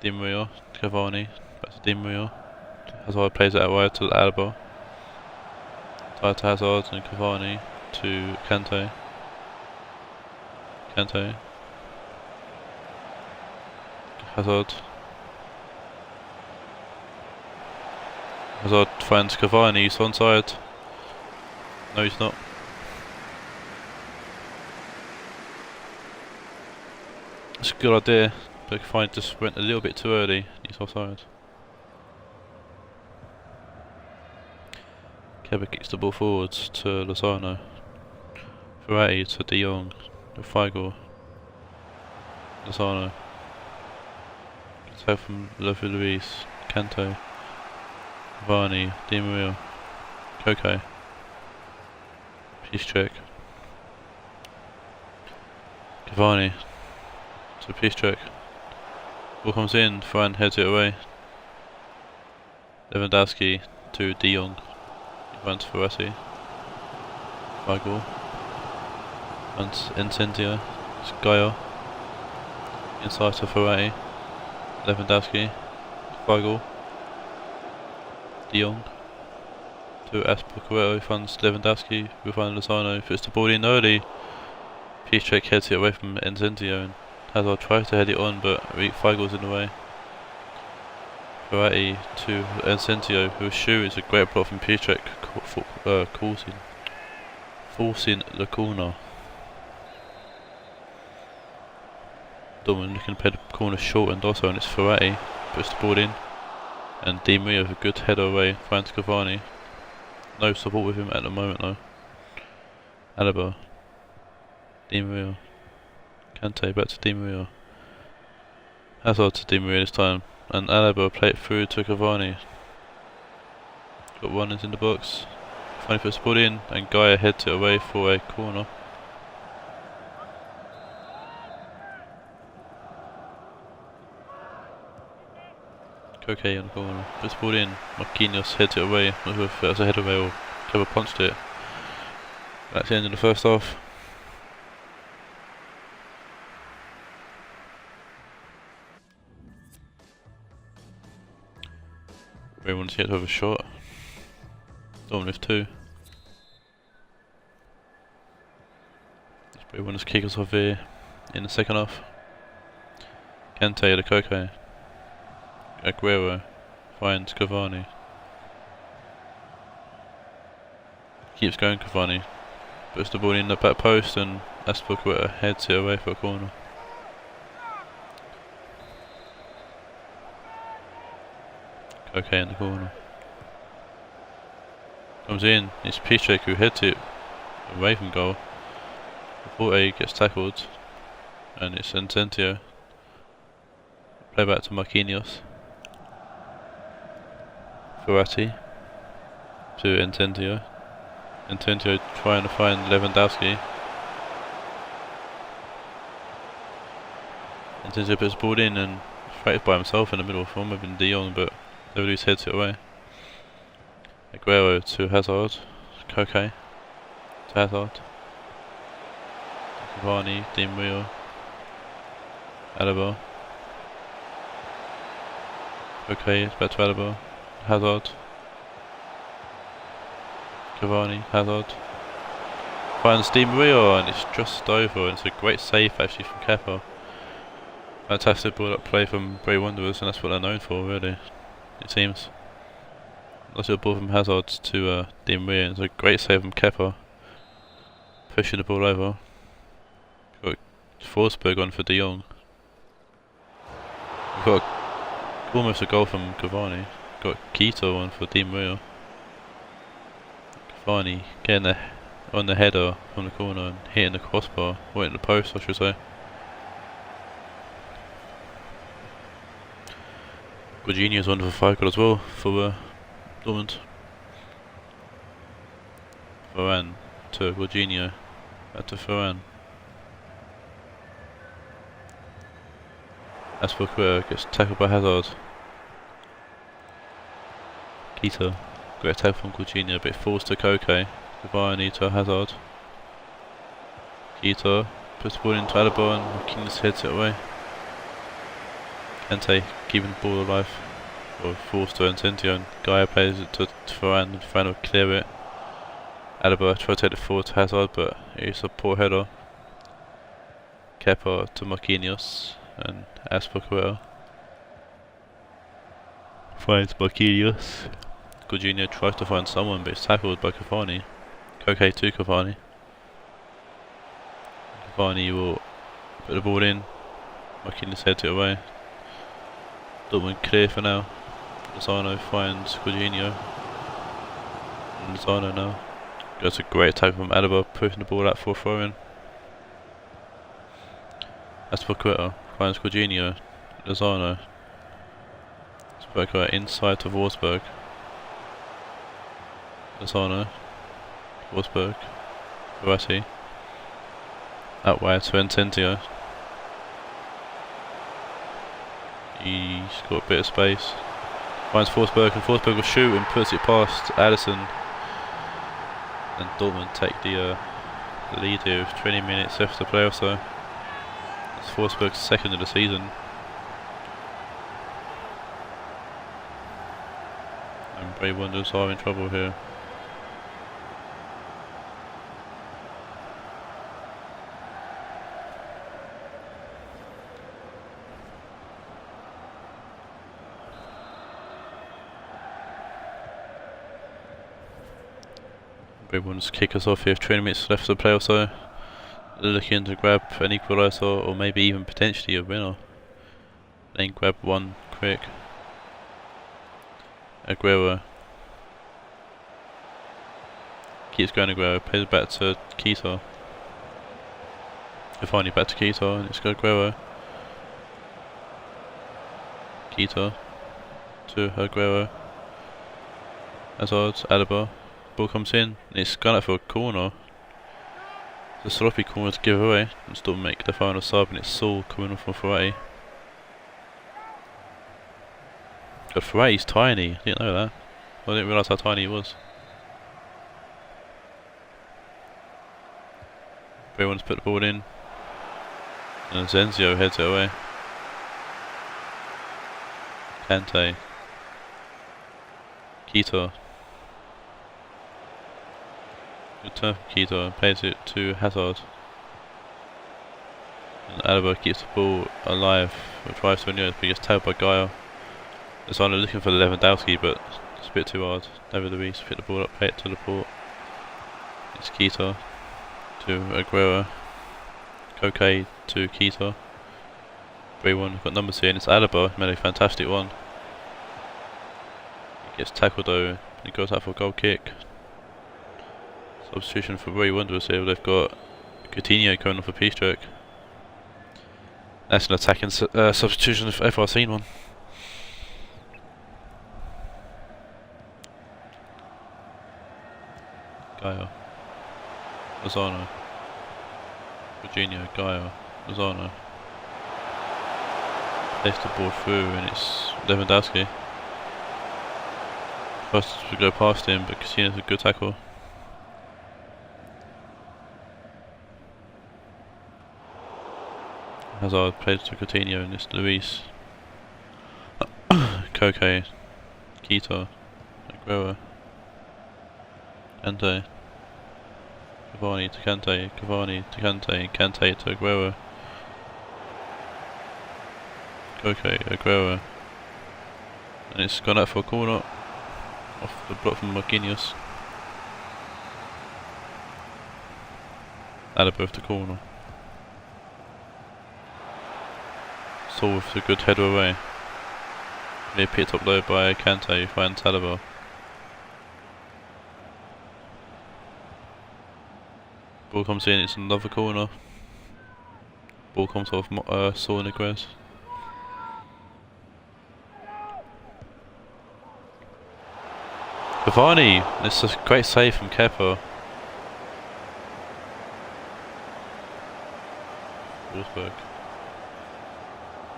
Di Maria, Cavani, back to Di Maria. Hazard plays it out wide to Alaba. Tied to Hazard and Cavani to Kante. Kante. Hazard. Hazard finds Cavani, he's onside. No, he's not. It's a good idea, but Cavani just went a little bit too early. He's offside. Keba kicks the ball forwards to Lozano. Verratti to De Jong. To Weigl. Lozano. Gets out from Luis. Kante. Cavani. Di Maria. Koke. Piszczek. Cavani. To Piszczek. Ball comes in, Varane heads it away. Lewandowski to De Jong. Runs Verratti. Weigl. Runs Incendio. Gaia. Inside to Verratti. Lewandowski. Weigl. De Jong. To Aspilicueta, funds Lewandowski. We find Lozano. Puts the ball in early. Piszczek heads it away from Incendio. And Hazard tries to head it on, but Weigl's in the way. Verratti to Incendio, whose shoe is a great block from Piszczek, forcing the corner. Dortmund looking to play the corner short and also, and it's Verratti, puts the ball in, and Di Maria with a good header away, finds Cavani. No support with him at the moment though. Alaba, Di Maria, Kante back to Di Maria, Hazard to Di Maria this time. And Alaba play it through to Cavani. Got one in the box. Cavani puts the ball in and Gaia heads it away for a corner. Koke on the corner. Puts the ball in. Marquinhos heads it away. Not sure if it was a header away or clever punched it. That's the end of the first half. Bray wants to get to have a shot. Dortmund with 2. Bray wants to kick us off here in the second half. Kante to Koke. Aguero finds Cavani. Keeps going Cavani. Puts the ball in the back post and Aspilicueta heads it away for a corner. Okay, in the corner. Comes in, it's Piszczek who heads it away from goal. Laporte gets tackled, and it's Incendio. Play back to Marquinhos. Verratti to Incendio. Incendio trying to find Lewandowski. Incendio puts the ball in and fights by himself in the middle for him, maybe De Jong, but Lewis heads it away. Aguero to Hazard. Koke to Hazard. Cavani, Di Maria. Alaba. Koke, back to Alaba. Hazard. Cavani, Hazard. Finds Di Maria and it's just over, and it's a great save actually from Kepa. Fantastic ball up play from Bray Wanderers, and that's what they're known for really. It seems. Also a ball from Hazard to Di Maria, and it's a great save from Kepa. Pushing the ball over. Got Forsberg on for De Jong. We've got almost a goal from Cavani. Got Quito on for Di Maria. Cavani getting on the header from the corner and hitting the crossbar, or hitting the post I should say. Jorginho's on for 5 goal as well for Dortmund. Varane to Jorginho, back to Varane. Aspilicueta gets tackled by Hazard. Keita, great tackle from Jorginho, a bit forced to Koke. Cavani to Hazard. Keita puts the ball into Alaba and Marquinhos heads it away. Kante keeping the ball alive, or forced to Encentio, and Gaia plays it to Varane, and Varane will clear it. Alaba tries to take it forward to Hazard, but it's a poor header. Kepa to Marquinhos, and Aspilicueta finds Marquinhos. Jorginho tries to find someone, but it's tackled by Cavani. Koke to Cavani. Cavani will put the ball in. Marquinhos heads it away. Dortmund clear for now. Lozano finds Jorginho. And Lozano now. That's a great attack from Alaba, pushing the ball out for a throw-in. Aspilicueta finds Jorginho. Lozano. Aspilicueta inside to Forsberg. Lozano. Forsberg. Verratti. Out wide to Encentio. He's got a bit of space. Finds Forsberg, and Forsberg will shoot and puts it past Alisson. And Dortmund take the lead here with 20 minutes left to play or so. It's Forsberg's second of the season. And Bray Wanderers are in trouble here. Everyone's kick us off here, 20 minutes left to play or so. Looking to grab an equaliser or maybe even potentially a winner. Then grab one quick. Aguero. Keeps going Aguero, plays it back to Keita. Finally back to Keita, and it's got Aguero. Keita to Aguero. Hazard, Alaba. Ball comes in, and it's gone out for a corner. It's a sloppy corner to give away, and still make the final sub, and it's Saul coming off from Verratti. But Verratti's tiny, I didn't know that. I didn't realise how tiny he was. Everyone's put the ball in, and Zenzio heads it away. Kante. Keita. Good turn from Keita and plays it to Hazard. And Alaba keeps the ball alive, or tries to, but he gets tailed by Gaia. Lozano looking for Lewandowski, but it's a bit too hard. Nevertheless, pick the ball up, play it to Laporte. It's Keita to Aguero. Koke to Keita. 3-1, got numbers here, and it's Alaba, made a fantastic one. He gets tackled though, and he goes out for a goal kick. Substitution for Bray Wanderers here. They've got Coutinho coming off a peace stroke. That's an attacking substitution if ever I've seen one. Gaia. Lozano. Jorginho. Gaia. Lozano. Plays the ball through, and it's Lewandowski. First to go past him, but Coutinho's a good tackle. Hazard plays to Coutinho, and it's Luis. Koke. Keita. Aguero. Kante. Cavani to Kante. Cavani to Kante. Kante to Aguero. Koke. Aguero. And it's gone out for a corner. Off the block from Marquinhos. Alaba with the corner. Saul with a good header away. Near picked up low by Kante, who finds Alaba. Ball comes in, it's another corner. Ball comes off Saul Negres. Cavani! This is a great save from Kepa. Wolfsburg.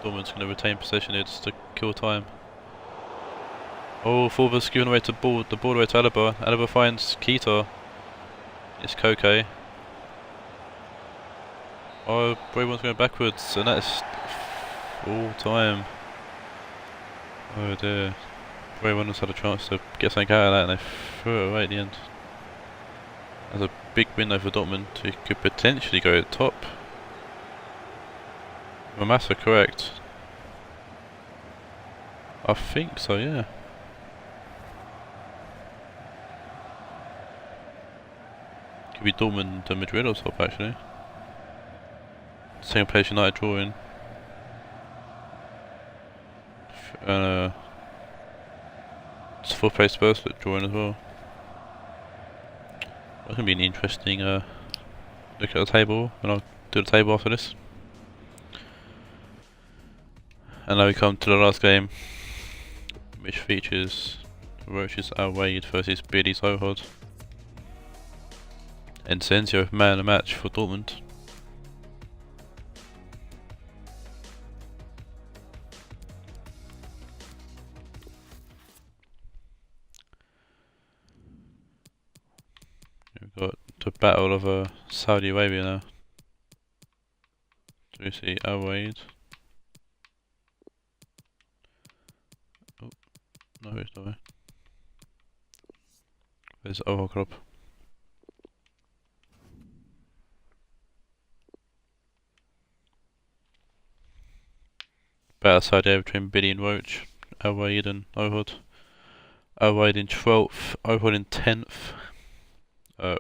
Dortmund's going to retain possession here just to kill time. Oh, Fulver's given away to the ball away to Alaba. Alaba finds Keita. It's Koke. Oh, Bray one's going backwards, and that's all time. Oh dear. Bray one has had a chance to get something out of that, and they threw it away at the end. That's a big window for Dortmund, who could potentially go at the top. My maths are correct. I think so, yeah. Could be Dortmund and Madrid or top actually. Second place United drawing. It's fourth place Spurs drawing as well. That's going to be an interesting look at the table, and I'll do the table after this. And now we come to the last game, which features Roach's Raed versus Billy's Ohod. And Sensio man of the match for Dortmund. We've got the battle of Saudi Arabia now. So we see Raed. Oh, no, it's not. There's Ohod. Battle Saudi Arabia between Billy and Roach. Raed and Ohod. Raed in 12th, Ohod in 10th.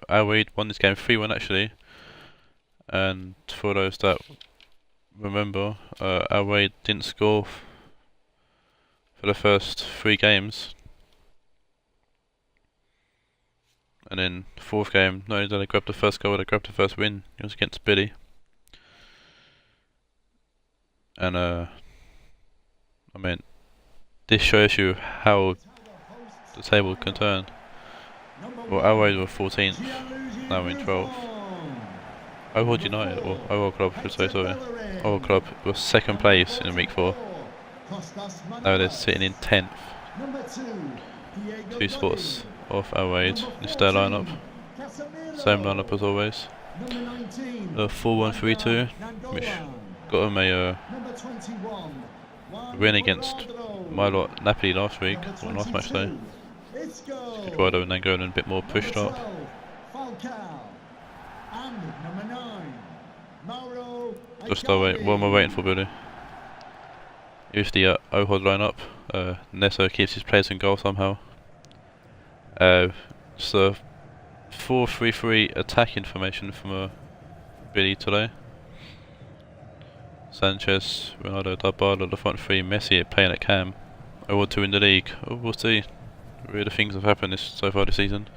Raed won this game 3-1 actually, and for those that remember, Raed didn't score for the first 3 games, and then 4th game, not only did they grab the first goal, they grabbed the first win. It was against Billy, and I mean, this shows you how the table can turn. Well, Raed were 14th, now we're in 12th. Ohod United, or Ohod Club, should say, sorry. Ohod Club was 2nd place in week 4. Now they're sitting in 10th. 2 spots off Raed. This is their lineup. Same lineup as always. 4-1-3-2, which got them a win against my lot Napoli last week, or last match day. Eduardo and then going a bit more pushed up. Just what am I waiting for, Billy? Here's the Ohod lineup. Neto keeps his players in goal somehow. It's a 4-3-3 attacking formation from Billy today. Sanchez, Ronaldo, Dybala, the front 3, Messi playing at cam. Ohod 2 in the league. Oh, we'll see. Really, things have happened so far this season.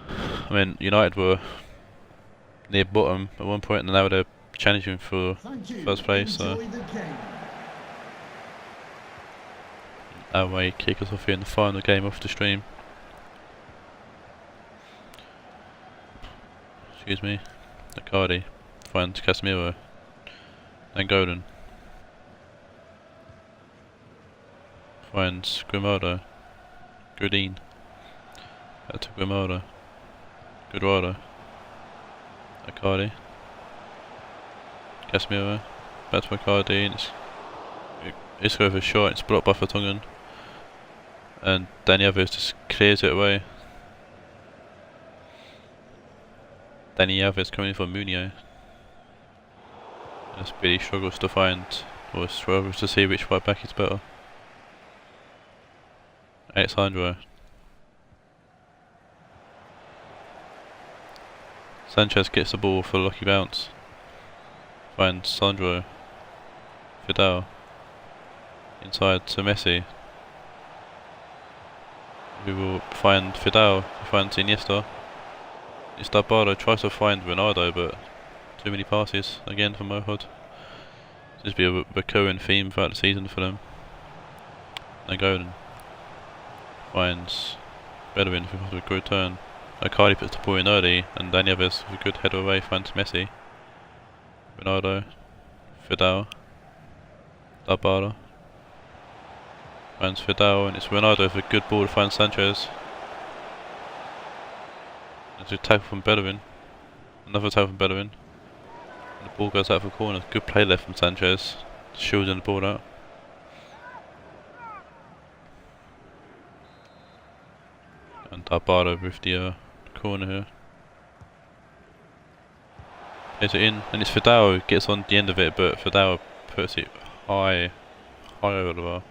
I mean, United were near bottom at one point, and now they're challenging for first place. So, Raed kick us off here in the final game of the stream. Excuse me. Icardi finds Casemiro. Then Golden finds Grimaldo. Godin. Back to Grimaldo. Guardado. Icardi. Casemiro. Back to Icardi. And it's over a shot. It's blocked by Vertonghen. And Dani Alves just clears it away. Dani Alves coming in for Munio. As Billy struggles to find, or struggles to see which right back is better. Alexandro. Sanchez gets the ball for a lucky bounce. Finds Sandro. Vidal. Inside to Messi. We will find Vidal. He finds Iniesta. Dybala tries to find Ronaldo, but too many passes again from Ohod. This will be a recurring theme throughout the season for them. And Golden. finds Bedouin with a good turn. Icardi puts the ball in early, and Dani Alves with a good header away finds Messi. Ronaldo, Fidel, Dabara. Finds Fidel, and it's Ronaldo with a good ball to find Sanchez. There's a tackle from Bedouin. Another tackle from Bedouin. And the ball goes out for a corner. Good play there from Sanchez. Shielding the ball out. And Dabara with the corner here. Here's it in, and it's Fidel who gets on the end of it, but Fidel puts it high over the bar.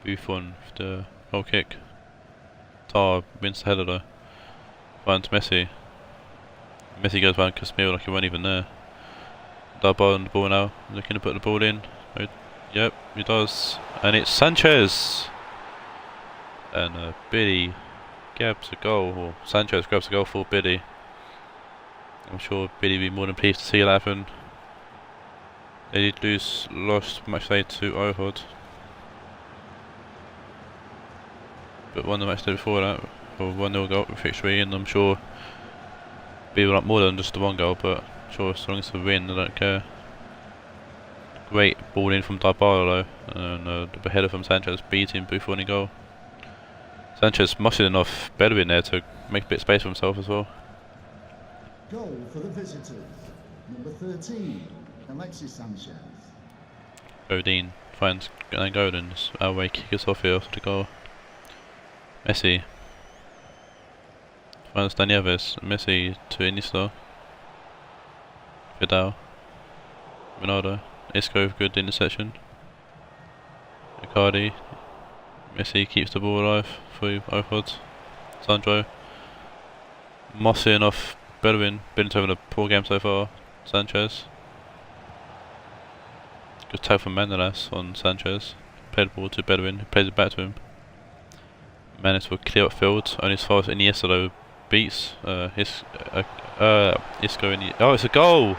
Buffon with the goal kick. Tar wins the header though. Finds Messi. Messi goes round Casemiro like he wasn't even there. Dabba on the ball now, looking to put the ball in. Yep, he does. And it's Sanchez! And Billy grabs a goal, or Sanchez grabs a goal for Billy. I'm sure Billy will be more than pleased to see it happen. They did lost matchday to Ohod. But won the match day before that, for 1-0 goal victory, and I'm sure Billy will like more than just the one goal, but I'm sure as long as they win, they don't care. Great ball in from Dybala though, and the header from Sanchez beating Buffon in goal. Sanchez muscling off Bedouin there to make a bit of space for himself as well. Goal for the visitors, number 13, Alexis Sanchez. Godin finds Godin's away kick us off here after the goal. Messi finds Dani Alves. Messi to Iniesta. Vidal. Ronaldo. Isco with good interception. Icardi. Messi keeps the ball alive for Ohod. Sandro. Mossing off Bedouin. Bedouin's having a poor game so far. Sanchez. Good tackle from Mendelas on Sanchez. Played the ball to Bedouin, who plays it back to him. Managed to clear up field, only as far as Iniesta though beats Isco in the... Oh, it's a goal!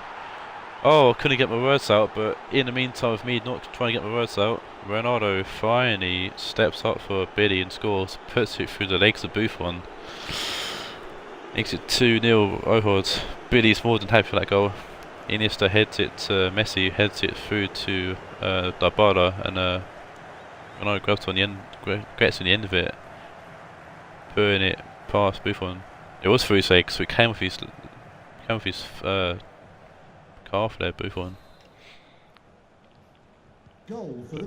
Oh, I couldn't get my words out, but in the meantime of me not trying to get my words out, Ronaldo finally steps up for Billy and scores, puts it through the legs of Buffon. Makes it 2-0 Ohod. Billy's more than happy for that goal. Iniesta heads it to Messi, heads it through to Dybala, and Ronaldo grabs on the end, gets on the end of it, putting it past Buffon. It was through his legs, so it came with his calf there, Buffon.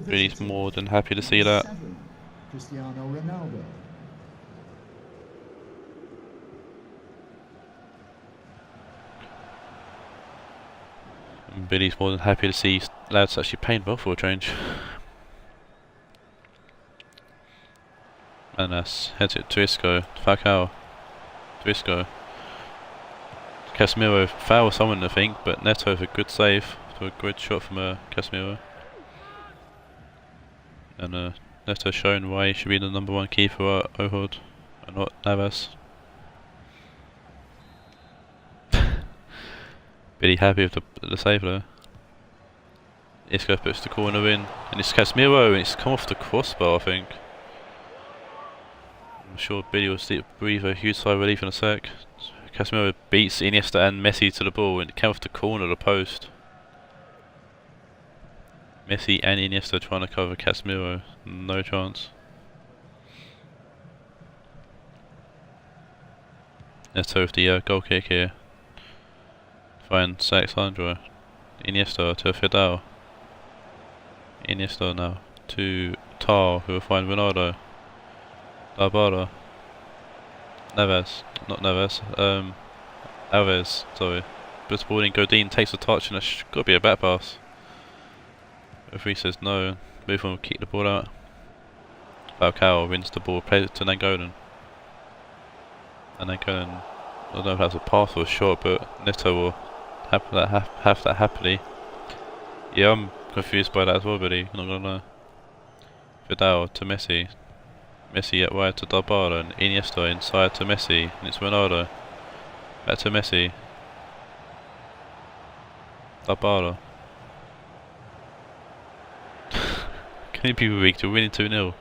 Billy's more than happy to see that. Cristiano Ronaldo. And Billy's more than happy to see lads actually paying well for a change. And that's heads it to Isco, Falcao, to Isco. Casemiro foul someone I think, but Neto with a good save, to a good shot from Casemiro. And Neto showing why he should be the number one keeper at Ohod, and not Navas. Billy happy with the save there. Isco puts the corner in, and it's Casemiro, and it's come off the crossbar I think. I'm sure Billy will breathe a huge sigh of relief in a sec. Casemiro beats Iniesta and Messi to the ball, and it came off the corner of the post. Messi and Iniesta trying to cover Casemiro, no chance. Neto with the goal kick here. Finds Alexandra. Iniesta to Fidel. Iniesta now to Tar, who will find Ronaldo. Dabara. Neves, not Neves, Alves, sorry. Puts the ball in, Godin takes a touch, and it's got to be a back pass. If he says no, Buffon will kick the ball out. Falcao wins the ball, plays it to Nangolan. And Nangolan, I don't know if that's a pass or a shot, but Neto will have that happily. Yeah, I'm confused by that as well, buddy, not gonna lie. Vidal to Messi. Messi at wide to Dybala, and Iniesta inside to Messi, and it's Ronaldo. Back to Messi. Dabala. Can he be weak to winning 2-0?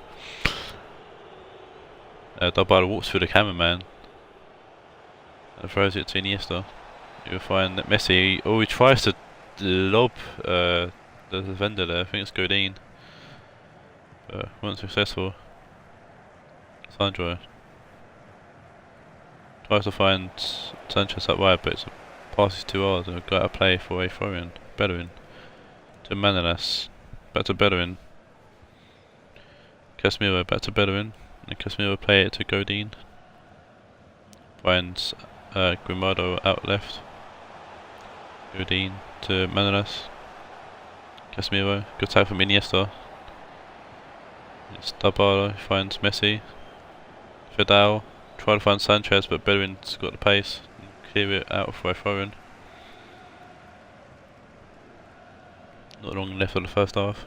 Dabala walks through the cameraman and throws it to Iniesta. You'll find that Messi, he tries to lob the defender there. I think it's Godin, but wasn't successful. Sandro tries to find Sanchez up wide, but it's a pass is too hard and got to play for a throw-in. Bellerin to Manolas, back to Bellerin. Casemiro back to Bellerin, and Casemiro play it to Godin. Finds Grimaldo out left. Godin to Manolas. Casemiro, good tackle from Iniesta. It's Dabala who finds Messi. Vidal try to find Sanchez, but Bellerin's got the pace. Clear it out for a throw-in. Not long left of the first half.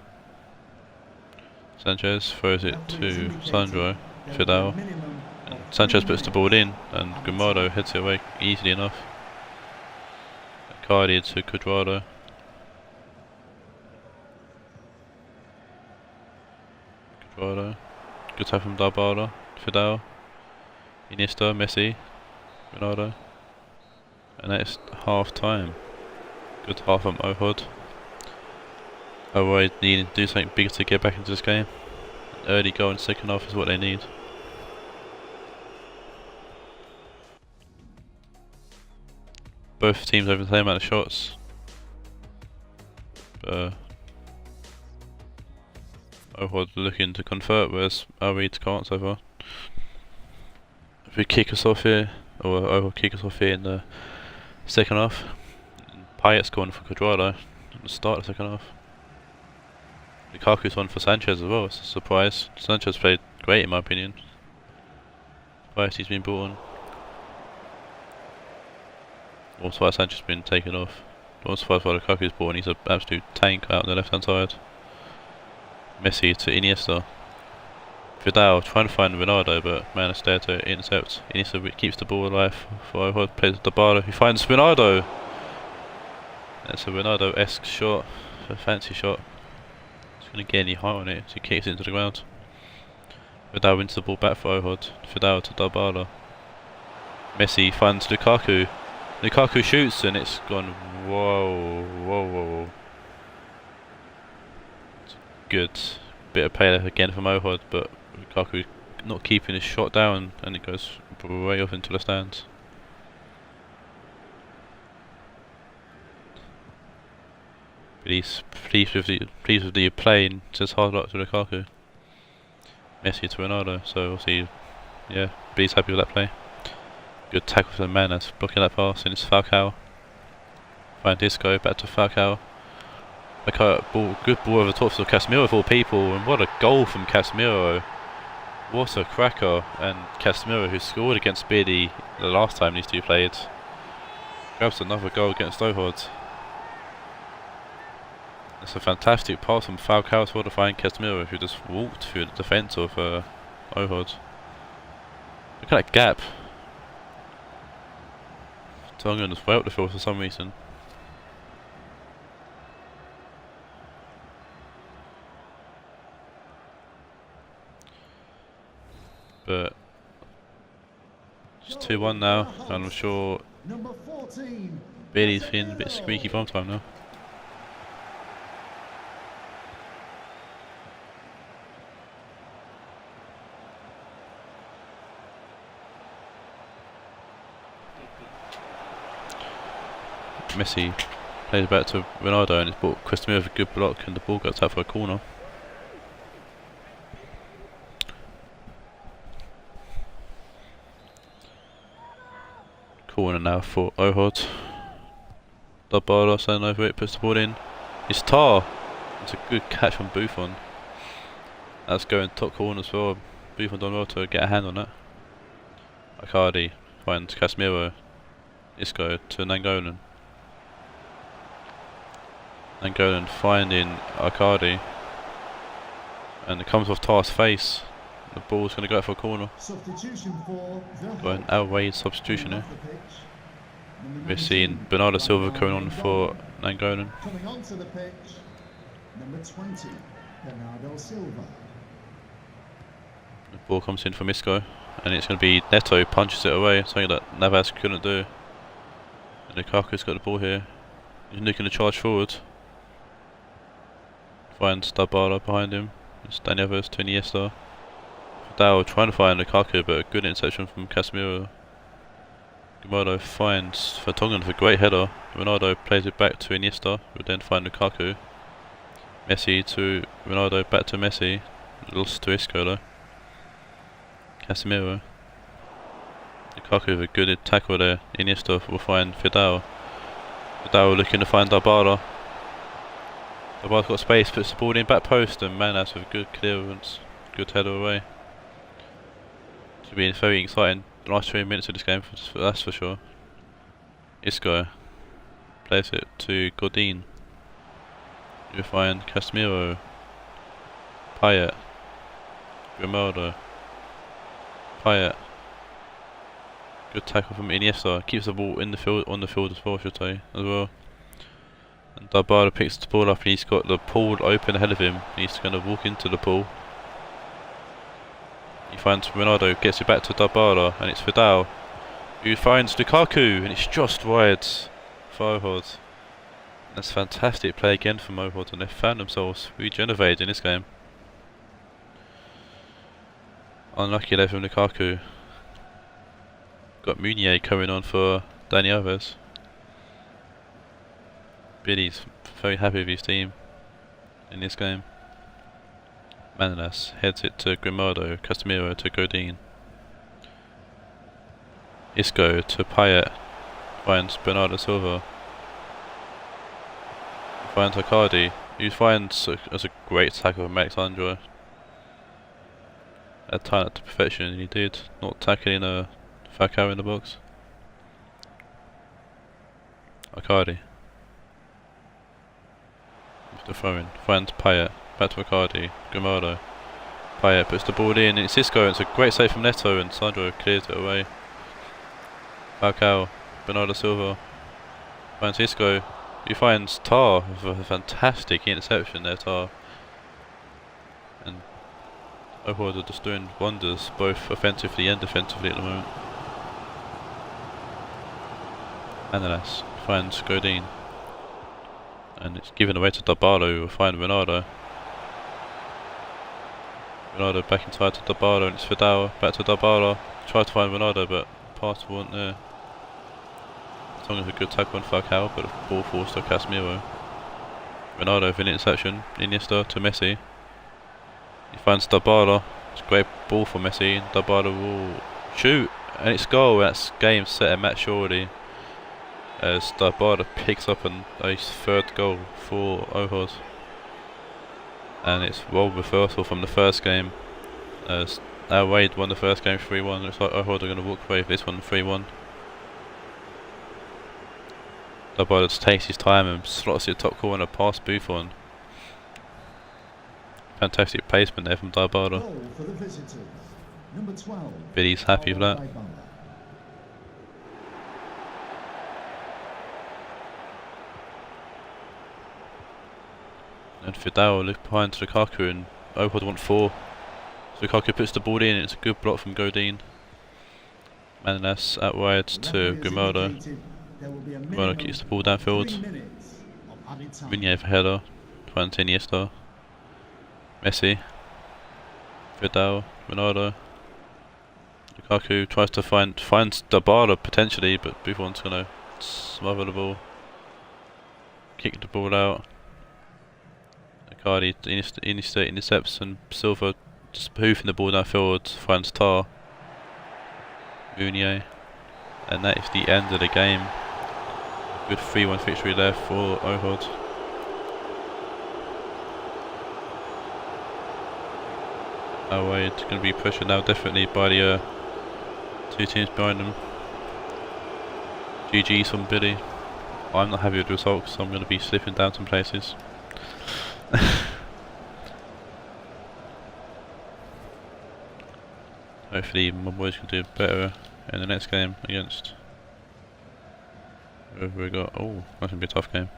Sanchez throws it to Sandro. Vidal. And Sanchez puts the ball in, and Grimaldo heads it away easily enough. Cardi to Cuadrado. Good tackle from Dabala. Vidal. Iniesta, Messi, Ronaldo. And that is half time. Good half from Ohod. Ohod needing to do something big to get back into this game. An early goal in the second half is what they need. Both teams have the same amount of shots. Ohod looking to convert, whereas Raed can't so far. If we kick us off here, or Ohod kick us off here in the second half, Payet's gone for Cuadrado at the start of the second half. Lukaku's on for Sanchez as well, it's a surprise. Sanchez played great in my opinion. Surprised he's been brought on. Also why Sanchez has been taken off. Also surprised why Lukaku's brought on, he's an absolute tank out on the left hand side. Messi to Iniesta. Vidal trying to find Ronaldo, but man is there to intercept. Iniesta keeps the ball alive for Ohod, plays Dabala, he finds Ronaldo. That's a Ronaldo-esque shot, a fancy shot. He's going to get any height on it, so he kicks it into the ground. Vidal wins the ball back for Ohod. Vidal to Dabala. Messi finds Lukaku. Lukaku shoots and it's gone. Whoa. It's a good bit of play again from Ohod, but Lukaku not keeping his shot down and it goes way off into the stands. But he's pleased with the play and says hard luck to Lukaku. Messi to Ronaldo, so we'll see. Yeah, but he's happy with that play. Good tackle for the man that's blocking that pass, and it's Falcao. Find Disco, back to Falcao. Good ball over the top of Casemiro of all people, and what a goal from Casemiro. What a cracker, and Casemiro, who scored against Beardy the last time these two played, grabs another goal against Ohod. It's a fantastic pass from Falcao to find Casemiro, who just walked through the defence of Ohod. Look at that gap. Tongan just way up the field for some reason. But it's 2-1 now, and I'm sure Bailey's feeling a bit squeaky bomb time now. Messi plays back to Ronaldo and it's brought Casemiro with a good block and the ball goes out for a corner. Corner now for Ohod. Dabala sending over it, puts the ball in. It's Tar. It's a good catch from Buffon. That's going top corner as well. Buffon done well to get a hand on that. Icardi finds Casemiro. Isco to Nangolan. Nangolan finding Icardi. And it comes off Tar's face. The ball's going to go out for a corner. Substitution for Got an outright substitution here. Number We're seeing 19, Bernardo Silva coming on Rionegro. for Nangolan. Coming onto the pitch, number 20, Bernardo Silva. The ball comes in from Isco, and it's going to be Neto punches it away, something that Navas couldn't do. And Lukaku's got the ball here. He's looking to charge forward. Finds Dybala behind him. It's Dani Alves to Iniesta. Vidal trying to find Lukaku, but a good interception from Casemiro. Ronaldo finds Vertonghen for a great header. Ronaldo plays it back to Iniesta, who then find Lukaku. Messi to Ronaldo, back to Messi. Lost to Isco though. Casemiro. Lukaku with a good tackle there. Iniesta will find Vidal. Vidal looking to find Dybala. Dybala's got space, puts the ball in back post, and Manas with good clearance. Good header away. Should be very exciting the last 3 minutes of this game, that's for sure. Isco plays it to Godin. You find Casemiro. Payet. Grimaldo. Payet. Good tackle from Iniesta. Keeps the ball in the field, on the field as well, should I say, as well. And Dybala picks the ball up, and he's got the pool open ahead of him. He's going to walk into the pool. He finds Ronaldo, gets it back to Dybala, and it's Vidal, who finds Lukaku, and it's just wide for Ohod. That's fantastic play again from Ohod, and they've found themselves regenerated in this game. Unlucky there from Lukaku. Got Meunier coming on for Dani Alves. Billy's very happy with his team in this game. Manolas heads it to Grimaldo, Casemiro to Godin. Isco to Payet, finds Bernardo Silva. Finds Icardi, who finds as a great tackle from Alexandra. Had tied it to perfection, and he did, not tackling Falcao in the box. Icardi. The throw-in, finds Payet, back to Icardi, Grimaldo. Payet puts the ball in, it's Isco, it's a great save from Neto, and Sandro clears it away. Falcao, Bernardo Silva, finds Isco, he finds Tar with a fantastic interception there, Tar. And Ohod are just doing wonders, both offensively and defensively at the moment. Manolas finds Godin. And it's given away to Dybala, who will find Ronaldo. Ronaldo back inside to Dybala, and it's Vidal back to Dybala. Tried to find Ronaldo, but pass wasn't there. As long as a good tackle on Falcao, but the ball falls to Casemiro. Ronaldo with an interception. Iniesta to Messi. He finds Dybala. It's a great ball for Messi. And Dybala will shoot, and it's goal. That's game, set, and match surely. As Dybala picks up a third goal for Ohod. And it's role reversal from the first game. As Raed won the first game 3-1. Looks like Ohod are going to walk away with this one 3-1. Dybala just takes his time and slots it top corner past Buffon. Fantastic placement there from Dybala. Goal for the visitors. Number 12. Billy's happy with that. Dybala. And Vidal look behind Lukaku, and Ohod want 4. So Lukaku puts the ball in, it's a good block from Godin. Manolas out wide to Grimaldo. Grimaldo keeps the ball downfield. Meunier for header, finds Iniesta. Messi. Vidal, Ronaldo. Lukaku tries to finds Dybala potentially, but Buffon's gonna smother the ball. Kick the ball out. Icardi Iniesta intercepts, and Silva just hoofing the ball downfield, finds Tar. Meunier. And that is the end of the game. Good 3-1 victory there for Ohod. Away, it's going to be pressured now definitely by the two teams behind them. GG's from Billy. I'm not happy with the result, so I'm going to be slipping down some places. Hopefully my boys can do better in the next game against Who have we got? Oh, that's gonna be a tough game.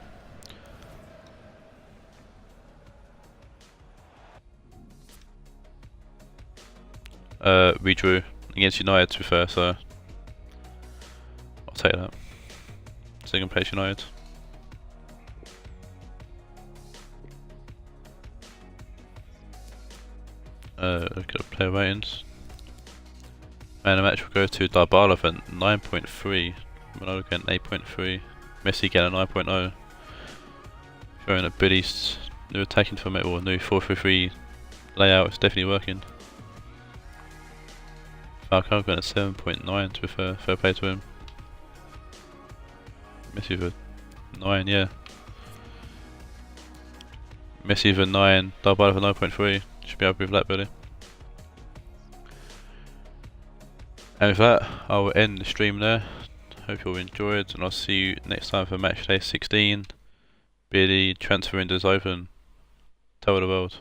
We drew against United to be fair, so I'll take that. Second place United. Look at player ratings. Man, the match will go to Dybala for 9.3, Ronaldo getting 8.3, Messi getting a 9.0. Showing that Billy's new attacking format or new 4-3-3 layout is definitely working. Falcao got a 7.9 to be fair, fair play to him. Messi with a 9, yeah. Messi with a 9, Dybala with a 9.3. Should be happy with that, Billy. And with that, I will end the stream there. Hope you all enjoyed, and I'll see you next time for Matchday 16. Billy, transfer windows open. Tell the world.